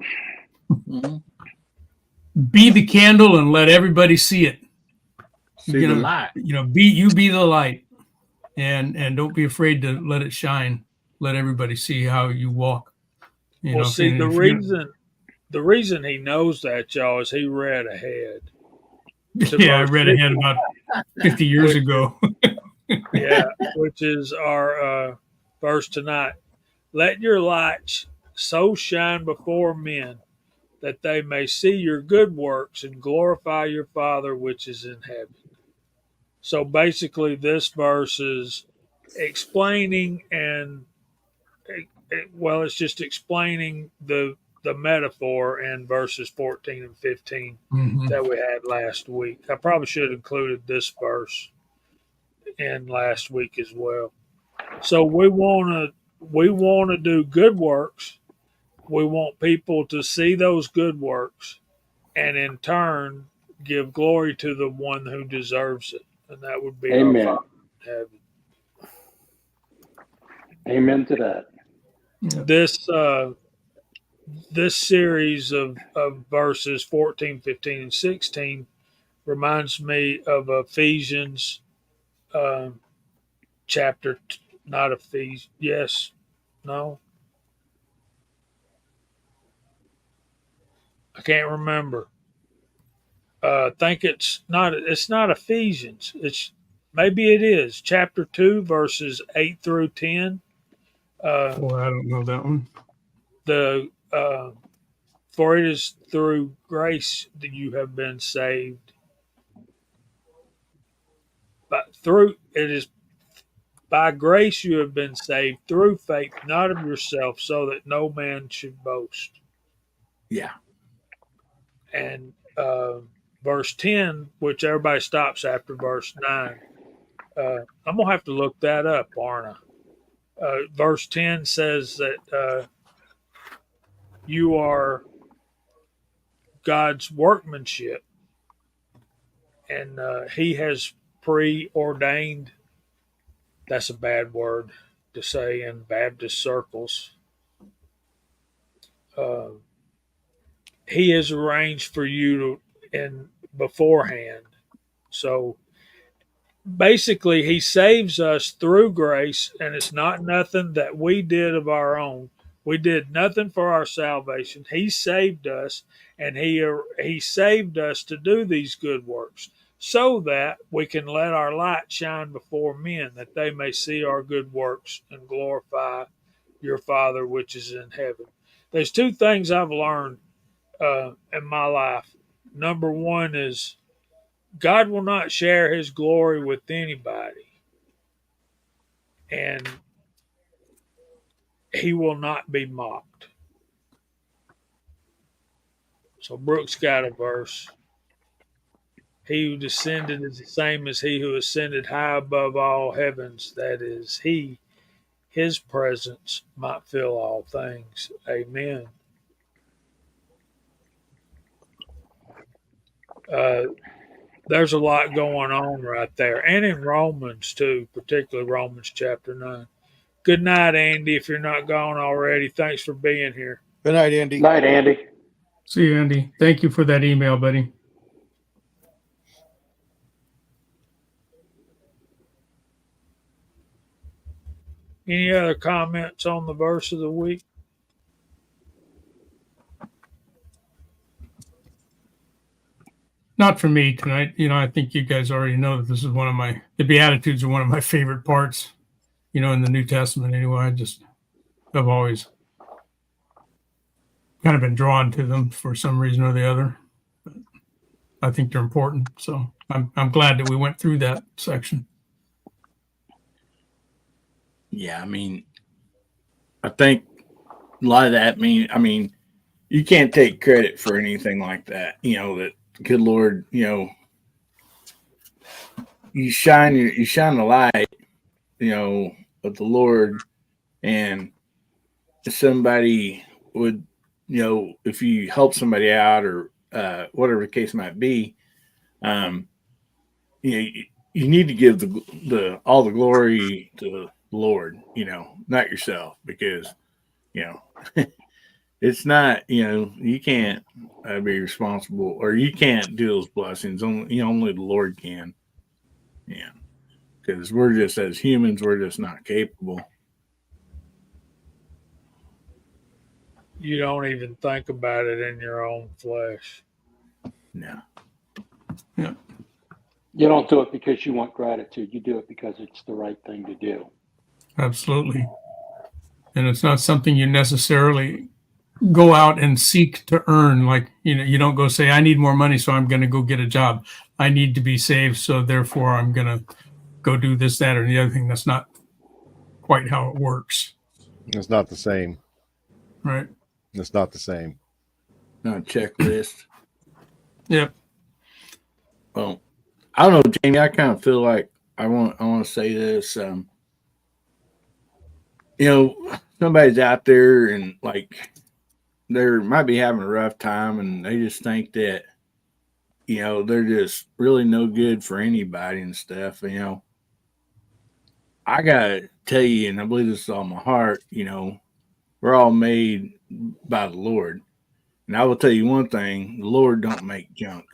Be the candle and let everybody see it. See the light. Be the light, and don't be afraid to let it shine. Let everybody see how you walk. well, see, the reason he knows that, y'all, is he read ahead. Yeah, I read ahead about 50 years ago. Yeah, which is our verse tonight. Let your light so shine before men that they may see your good works and glorify your Father which is in heaven. So basically, this verse is explaining it's just explaining the metaphor in verses 14 and 15 that we had last week. I probably should have included this verse in last week as well. So we want to do good works. We want people to see those good works and in turn give glory to the one who deserves it. And that would be Amen. our Father in heaven. Amen to that. This series of verses 14, 15, and 16 reminds me of Ephesians chapter, not Ephesians, yes, no. I can't remember. I think it's not Ephesians. Maybe it is chapter 2, verses 8 through 10. Boy, I don't know that one. For it is through grace that you have been saved. But through it is by grace you have been saved through faith, not of yourself, so that no man should boast. Yeah. And verse 10, which everybody stops after verse 9. I'm going to have to look that up, aren't I? Verse 10 says that you are God's workmanship, and He has preordained. That's a bad word to say in Baptist circles. Uh, he has arranged for you in beforehand. So basically, He saves us through grace, and it's not nothing that we did of our own. We did nothing for our salvation. He saved us, and He saved us to do these good works, so that we can let our light shine before men, that they may see our good works and glorify your Father which is in heaven. There's two things I've learned in my life. Number one is God will not share His glory with anybody, and He will not be mocked. So Brooks got a verse. He who descended is the same as He who ascended high above all heavens, that is, His presence might fill all things. Amen. There's a lot going on right there, and in Romans too, particularly Romans chapter 9. Good night, Andy, if you're not gone already. Thanks for being here. Good night, Andy. Night, Andy. See you, Andy. Thank you for that email, buddy. Any other comments on the verse of the week? Not for me tonight. I think you guys already know that this is the Beatitudes are one of my favorite parts, in the New Testament anyway. I've always kind of been drawn to them for some reason or the other. But I think they're important. So I'm glad that we went through that section. Yeah, I mean, I think a lot of that you can't take credit for anything like that. That good Lord, you shine the light, of the Lord, and somebody would, if you help somebody out or whatever the case might be, you need to give the all the glory to the Lord, not yourself, because it's not, you can't be responsible, or you can't do those blessings. Only the Lord can. Yeah, because we're just, as humans, we're just not capable. You don't even think about it in your own flesh. No. Yeah. You don't do it because you want gratitude. You do it because it's the right thing to do. Absolutely. And it's not something you necessarily go out and seek to earn. Like, you don't go say, I need more money, so I'm going to go get a job. I need to be saved, so therefore I'm going to go do this, that, or the other thing. That's not quite how it works. It's not the same. Right. It's not the same. Not a checklist. Yep. Well, I don't know, Jamie. I kind of feel like I want to say this. Somebody's out there and they might be having a rough time, and they just think that they're just really no good for anybody and stuff. I gotta tell you, and I believe this is all my heart. We're all made by the Lord, and I will tell you one thing: the Lord don't make junk.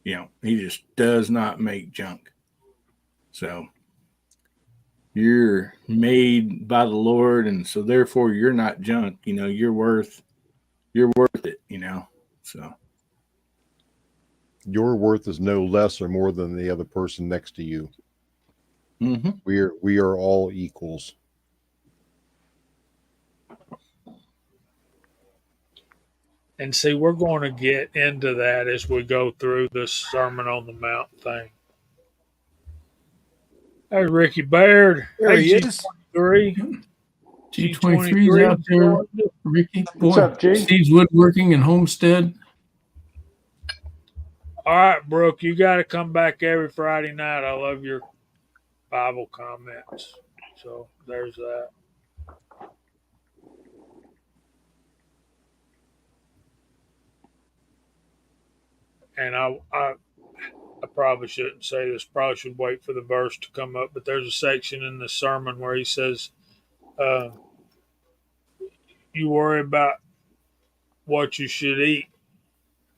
He just does not make junk. So you're made by the Lord, and so therefore you're not junk. You're worth it. So Your worth is no less or more than the other person next to you. mm-hmm. We are all equals. And see, we're going to get into that as we go through this Sermon on the Mount thing. Hey, Ricky Baird. There Hey, he is. G23. G23 is out there. Ricky, What's boy, up, G? Steve's Woodworking and Homestead. All right, Brooke, you got to come back every Friday night. I love your Bible comments. So there's that. And I probably shouldn't say this. Probably should wait for the verse to come up. But there's a section in the sermon where he says, "You worry about what you should eat,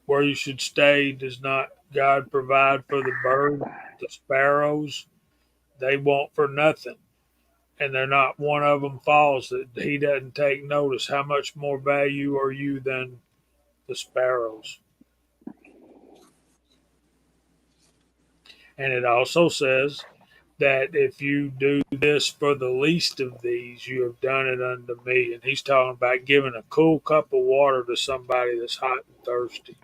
where you should stay. Does not God provide for the birds, the sparrows? They want for nothing, and they're not one of them falls that He doesn't take notice. How much more value are you than the sparrows?" And it also says that if you do this for the least of these, you have done it unto me. And he's talking about giving a cool cup of water to somebody that's hot and thirsty.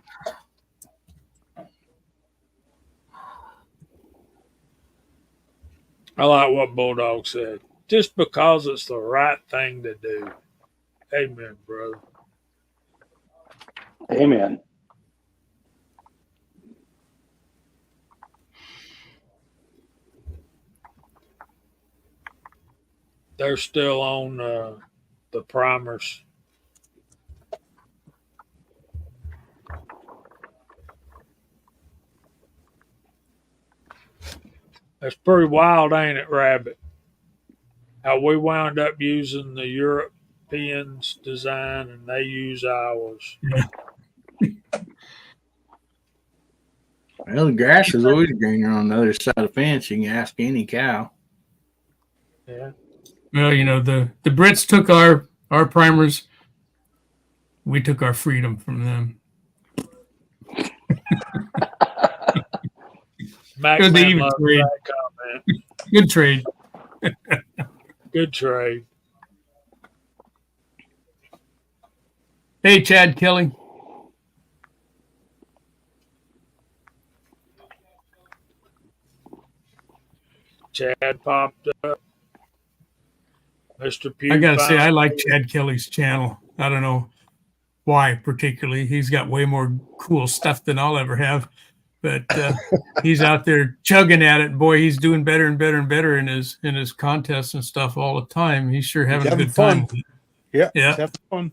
I like what Bulldog said. Just because it's the right thing to do. Amen, brother. Amen. They're still on the primers. That's pretty wild, ain't it, Rabbit? How we wound up using the Europeans' design and they use ours. Well, the grass is always greener on the other side of the fence. You can ask any cow. Yeah. Well, you know, the Brits took our primers. We took our freedom from them. Mac Good Man even loves trade. that comment. Good trade. Good trade. Hey, Chad Kelly. Chad popped up. Mr. Pugh. I gotta say, I like Chad Kelly's channel. I don't know why particularly. He's got way more cool stuff than I'll ever have. But he's out there chugging at it. Boy, he's doing better and better and better in his contests and stuff all the time. He's sure having a good fun. time. Yeah, Yeah. he's having fun.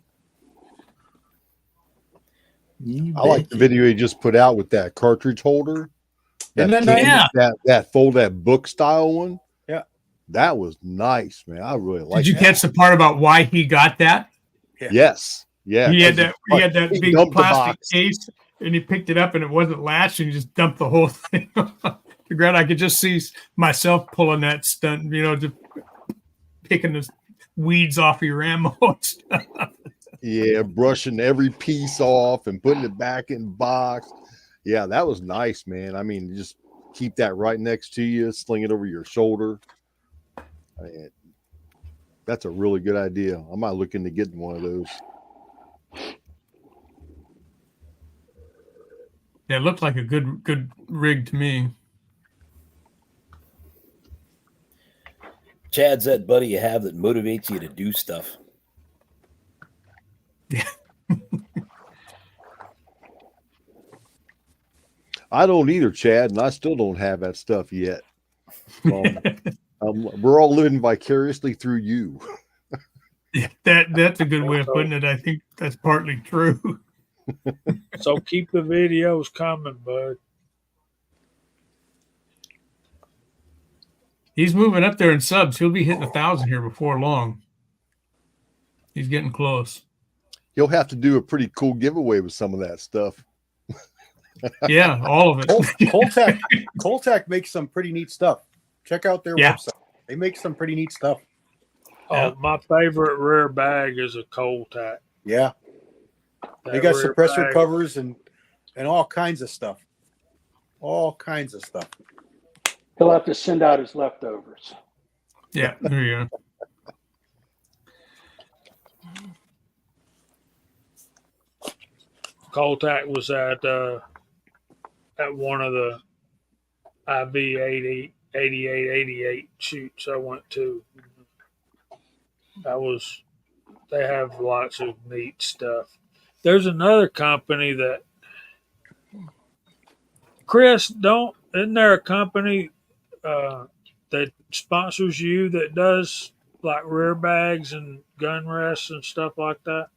I like the video he just put out with that cartridge holder. And then that fold that book style one. Yeah. That was nice, man. I really liked Did you catch the part about why he got that? Yeah. Yes. Yeah. He had that he big dumped the plastic box. case and he picked it up and it wasn't latched and he just dumped the whole thing. The ground. I could just see myself pulling that stunt, you know, just picking the weeds off of your ammo and stuff. Yeah, brushing every piece off and putting it back in the box. Yeah, that was nice, man. I mean, just keep that right next to you, sling it over your shoulder. That's a really good idea. I might look into getting one of those. Yeah, it looked like a good rig to me. Chad's that buddy you have that motivates you to do stuff. Yeah. I don't either, Chad, and I still don't have that stuff yet. We're all living vicariously through you. Yeah, that's a good way of putting it. I think that's partly true. So keep the videos coming, bud. He's moving up there in subs. He'll be hitting 1,000 here before long. He's getting close. You'll have to do a pretty cool giveaway with some of that stuff. Yeah, all of it. Coltec makes some pretty neat stuff. Check out their website. They make some pretty neat stuff. Oh, my favorite rear bag is a Coltac. Yeah. They got suppressor covers and all kinds of stuff. All kinds of stuff. He'll have to send out his leftovers. Yeah, there you go. Coltac was at one of the IV 88, 88 shoots I went to. They have lots of neat stuff. There's another company that, Chris, isn't there a company that sponsors you that does like rear bags and gun rests and stuff like that?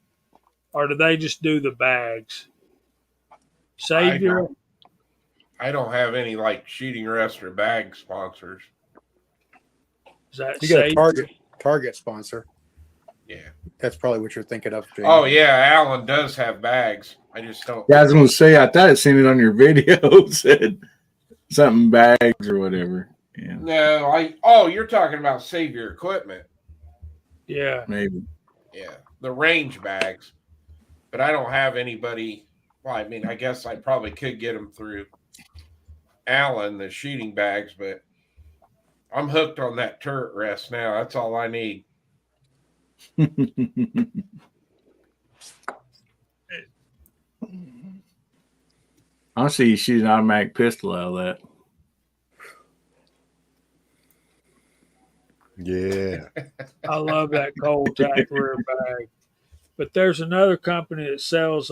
Or do they just do the bags? Savior? I don't have any like shooting rest or bag sponsors. Is that You got a Savior? Target sponsor. Yeah. That's probably what you're thinking of, Jamie. Oh yeah, Alan does have bags. I just don't. Yeah, I was going to say, I thought I seen it on your video. Said something bags or whatever. Yeah, No, you're talking about Savior Equipment. Yeah. maybe. Yeah, the range bags. But I don't have anybody. Well, I mean, I guess I probably could get them through Alan, the shooting bags, but I'm hooked on that turret rest now. That's all I need. I'll see you shoot an automatic pistol out of that. Yeah. I love that Coltac rear bag. But there's another company that sells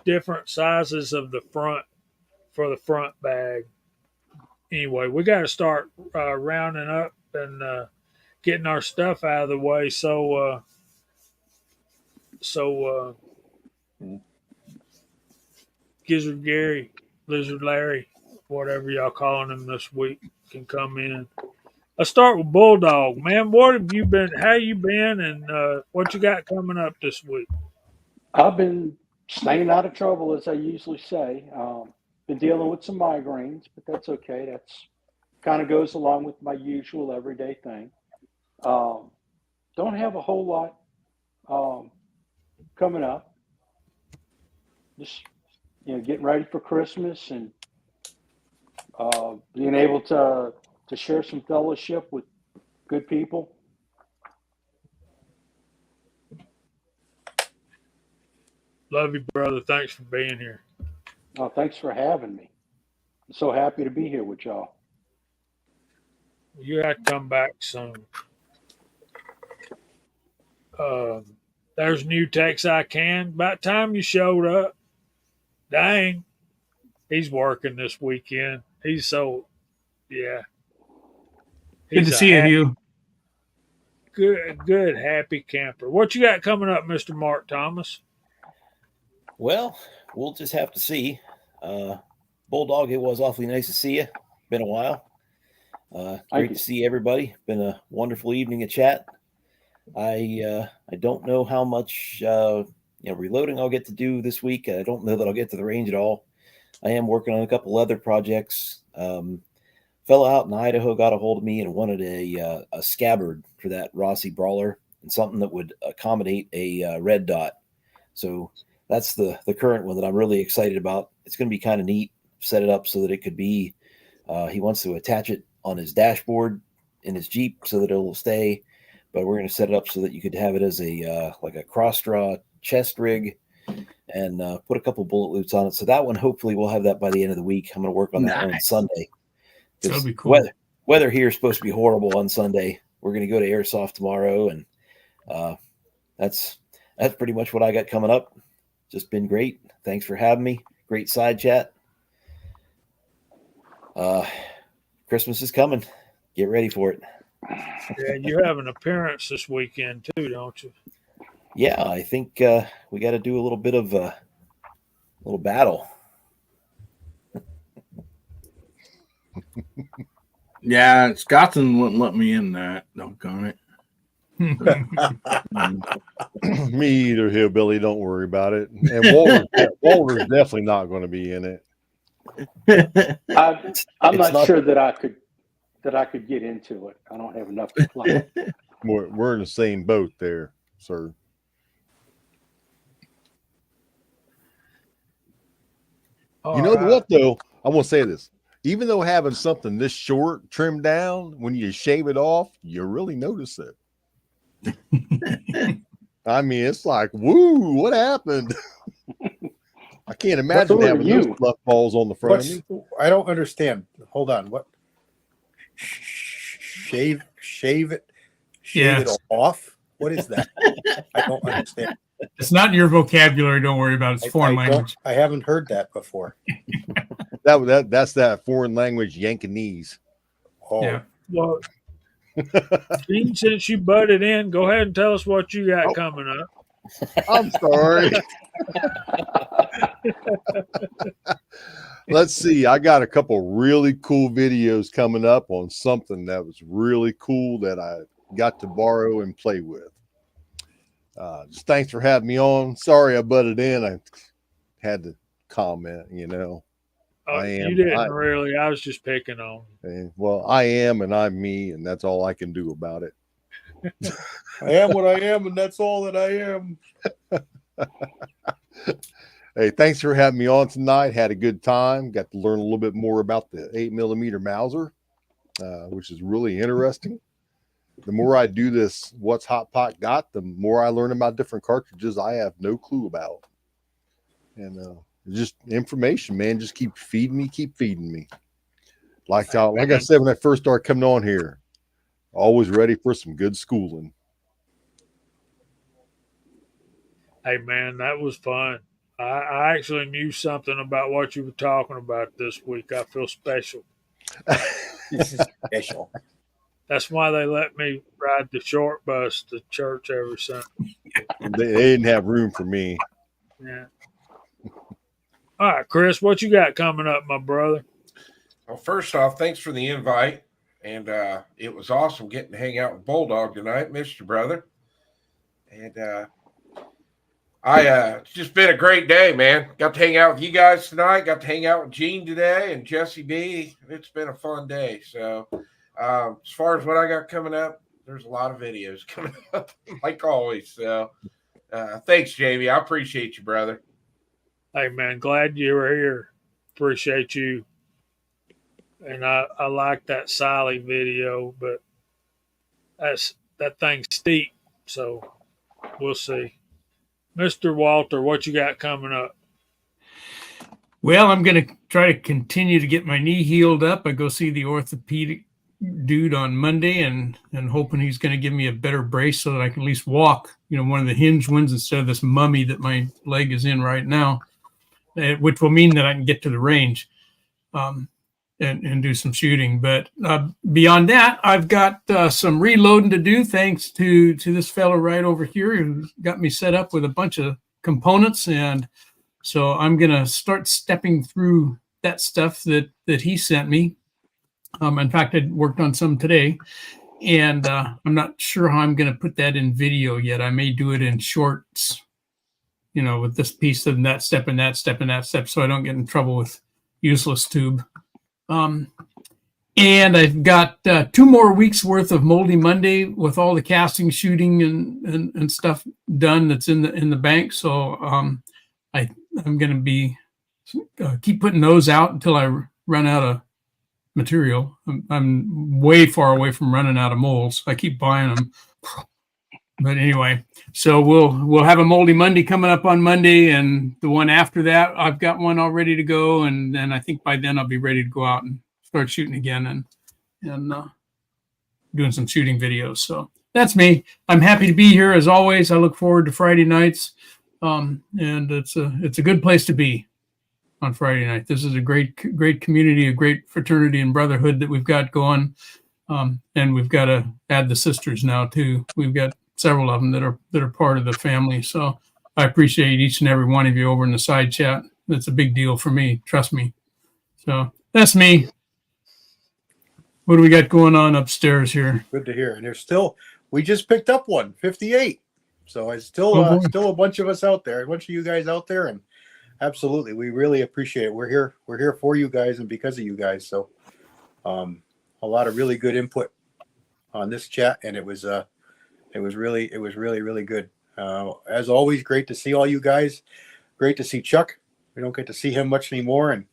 different sizes of the front for the front bag. Anyway, we got to start rounding up and getting our stuff out of the way. So Gizzard Gary, Lizard Larry, whatever y'all calling him this week, can come in. Let's start with Bulldog, man. What have you been? How you been? And what you got coming up this week? I've been staying out of trouble, as I usually say. Been dealing with some migraines, but that's okay. That's kind of goes along with my usual everyday thing. Don't have a whole lot coming up. Just getting ready for Christmas and being able to share some fellowship with good people. Love you, brother. Thanks for being here. Oh, thanks for having me. I'm so happy to be here with y'all. You have to come back soon. There's new Texarkana. About time you showed up. Dang. He's working this weekend. He's so, yeah. Good to see you, Hugh. Good, happy camper. What you got coming up, Mr. Mark Thomas? Well, we'll just have to see. Bulldog, it was awfully nice to see you. Been a while. Great to see everybody. Been a wonderful evening of chat. I don't know how much reloading I'll get to do this week. I don't know that I'll get to the range at all. I am working on a couple other projects. Fellow out in Idaho got a hold of me and wanted a scabbard for that Rossi Brawler and something that would accommodate a red dot. So that's the current one that I'm really excited about. It's going to be kind of neat. Set it up so that it could be. He wants to attach it on his dashboard in his Jeep so that it'll stay. But we're going to set it up so that you could have it as a like a cross draw chest rig and put a couple bullet loops on it. So that one, hopefully, we'll have that by the end of the week. I'm going to work on that on Sunday. That'll be cool. Weather here is supposed to be horrible on Sunday. We're going to go to Airsoft tomorrow, and that's pretty much what I got coming up. Just been great. Thanks for having me. Great side chat. Christmas is coming. Get ready for it. Yeah, you have an appearance this weekend too, don't you? Yeah, I think we got to do a little bit of a little battle. Yeah, Scotland wouldn't let me in that. Doggone it. Me either, Hillbilly. Don't worry about it. And Walter's definitely not going to be in it. I'm not sure that I could get into it. I don't have enough to play. We're in the same boat there, sir. You know what, though? I want to say this. Even though having something this short trimmed down, when you shave it off, you really notice it. I mean, it's like, woo, what happened? I can't imagine Who are having those you? fluff balls on the front of me. I don't understand. Hold on. What? Shave it Yes. off. What is that? I don't understand. It's not in your vocabulary. Don't worry about it. It's foreign I language. I haven't heard that before. That's that foreign language Yankanese. Oh, Yeah. Well, Gene, since you butted in, go ahead and tell us what you got Oh. coming up. I'm sorry. Let's see. I got a couple really cool videos coming up on something that was really cool that I got to borrow and play with. Just thanks for having me on. Sorry I butted in. I had to comment, you know. You didn't really. I was just picking on. Well, I am, and I'm me, and that's all I can do about it. I am what I am, and that's all that I am. Hey, thanks for having me on tonight. Had a good time. Got to learn a little bit more about the 8mm Mauser, which is really interesting. The more I do this, what's Hot Pot got, the more I learn about different cartridges I have no clue about. And just information, man. Just keep feeding me. Like I said when I first started coming on here, always ready for some good schooling. Hey, man, that was fun. I actually knew something about what you were talking about this week. I feel special. This is special. That's why they let me ride the short bus to church every Sunday. They didn't have room for me. Yeah. All right, Chris, what you got coming up, my brother? Well, first off, thanks for the invite. And it was awesome getting to hang out with Bulldog tonight, Mr. Brother. And it's just been a great day, man. Got to hang out with you guys tonight. Got to hang out with Gene today and Jesse B. It's been a fun day. So as far as what I got coming up, there's a lot of videos coming up, like always. So thanks, Jamie. I appreciate you, brother. Hey, man, glad you were here. Appreciate you. And I like that Sally video, but that thing's steep, so we'll see. Mr. Walter, what you got coming up? Well, I'm going to try to continue to get my knee healed up. I go see the orthopedic dude on Monday and hoping he's going to give me a better brace so that I can at least walk, one of the hinge ones instead of this mummy that my leg is in right now, which will mean that I can get to the range and do some shooting. But beyond that, I've got some reloading to do thanks to this fellow right over here who got me set up with a bunch of components. And so I'm going to start stepping through that stuff that he sent me. In fact, I worked on some today, and I'm not sure how I'm going to put that in video yet. I may do it in shorts, with this piece and that step and that step and that step, so I don't get in trouble with useless tube. And I've got 2 more weeks worth of Moldy Monday with all the casting, shooting, and stuff done that's in the bank. So I'm going to be keep putting those out until I run out of material. I'm way far away from running out of molds. I keep buying them. But anyway, so we'll have a Moldy Monday coming up on Monday, and the one after that, I've got one all ready to go, and then I think by then I'll be ready to go out and start shooting again and doing some shooting videos. So that's me. I'm happy to be here as always. I look forward to Friday nights, and it's a good place to be on Friday night. This is a great community, a great fraternity and brotherhood that we've got going, and we've got to add the sisters now too. We've got several of them that are part of the family. So I appreciate each and every one of you over in the side chat. That's a big deal for me. Trust me. So that's me. What do we got going on upstairs here? Good to hear. And we just picked up one, 58. So it's still a bunch of us out there, a bunch of you guys out there, and absolutely, we really appreciate it. We're here for you guys and because of you guys. So a lot of really good input on this chat, and it was really good. As always, great to see all you guys. Great to see Chuck. We don't get to see him much anymore, and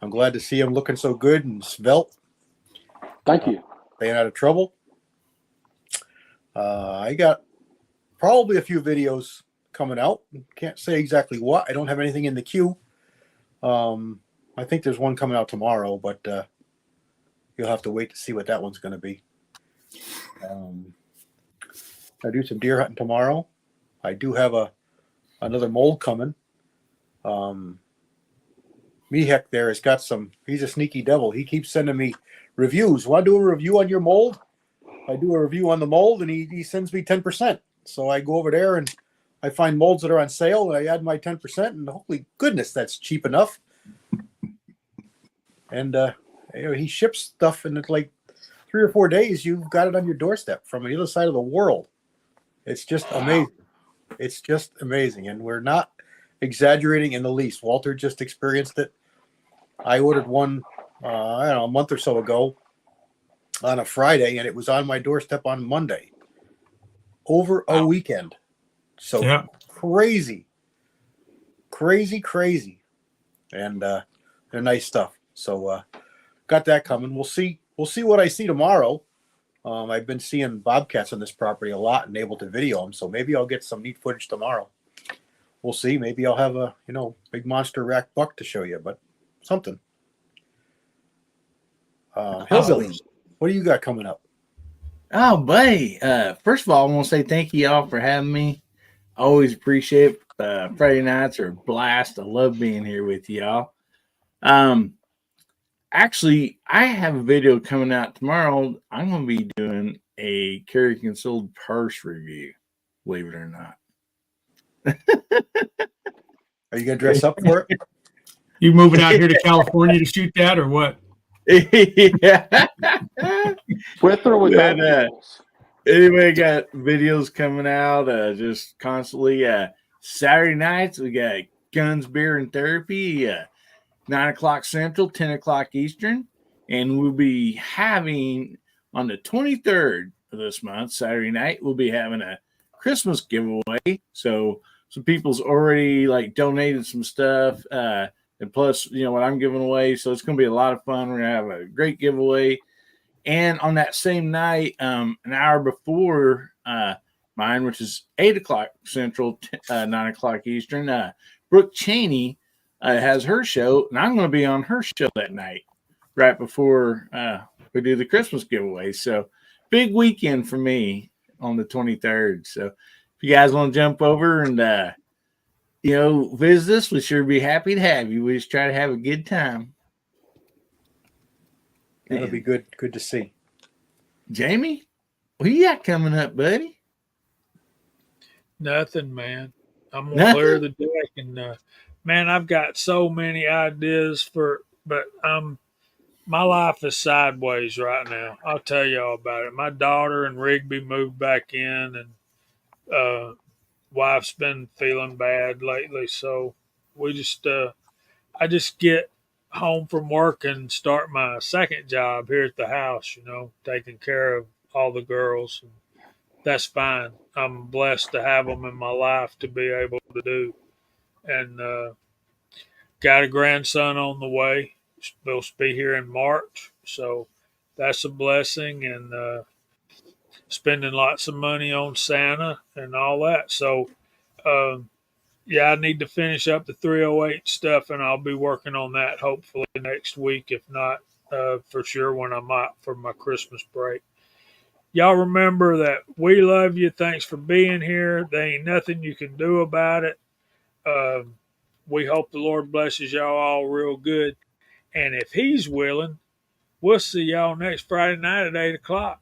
I'm glad to see him looking so good and svelte. Thank you. Staying out of trouble. I got probably a few videos coming out. Can't say exactly what. I don't have anything in the queue, I think there's one coming out tomorrow, but you'll have to wait to see what that one's going to be. I do some deer hunting tomorrow. I do have another mold coming. Mihek there has got some. He's a sneaky devil. He keeps sending me reviews. Want to do a review on your mold? I do a review on the mold, and he sends me 10%. So I go over there and I find molds that are on sale, and I add my 10%, and holy goodness, that's cheap enough. And he ships stuff, and it's like 3 or 4 days, you've got it on your doorstep from the other side of the world. It's just amazing. It's just amazing, and we're not exaggerating in the least. Walter just experienced it. I ordered one, I don't know, a month or so ago on a Friday, and it was on my doorstep on Monday over a weekend. So Yeah. crazy. And they're nice stuff. So got that coming. We'll see what I see tomorrow. I've been seeing bobcats on this property a lot and able to video them, so maybe I'll get some neat footage tomorrow. We'll see. Maybe I'll have a big monster rack buck to show you, but something. Hillbillies, what do you got coming up? Oh, buddy. First of all, I want to say thank you all for having me. I always appreciate it. Friday nights are a blast. I love being here with y'all. Actually, I have a video coming out tomorrow. I'm going to be doing a carry concealed purse review, believe it or not. Are you going to dress up for it? You moving out here to California to shoot that, or what? Yeah. With or without needles? Anyway, got videos coming out just constantly. Saturday nights, we got Guns, Beer, and Therapy, 9 o'clock Central, 10 o'clock Eastern. And we'll be having, on the 23rd of this month, Saturday night, we'll be having a Christmas giveaway. So some people's already donated some stuff. And plus, what I'm giving away. So it's going to be a lot of fun. We're going to have a great giveaway. And on that same night, an hour before mine, which is 8 o'clock Central, 9 o'clock Eastern, Brooke Cheney has her show, and I'm going to be on her show that night, right before we do the Christmas giveaway. So big weekend for me on the 23rd. So if you guys want to jump over and visit us, we sure be happy to have you. We just try to have a good time. That'll be good. Good to see. Jamie, what you got coming up, buddy? Nothing, man. I'm gonna clear the deck, and man, I've got so many ideas but my life is sideways right now. I'll tell y'all about it. My daughter and Rigby moved back in, and wife's been feeling bad lately, so we just I just get home from work and start my second job here at the house, taking care of all the girls. And that's fine. I'm blessed to have them in my life to be able to do. And got a grandson on the way. Supposed to be here in March. So that's a blessing. And spending lots of money on Santa and all that. So, yeah, I need to finish up the 308 stuff, and I'll be working on that hopefully next week, if not for sure when I'm out for my Christmas break. Y'all remember that we love you. Thanks for being here. There ain't nothing you can do about it. We hope the Lord blesses y'all all real good. And if He's willing, we'll see y'all next Friday night at 8 o'clock.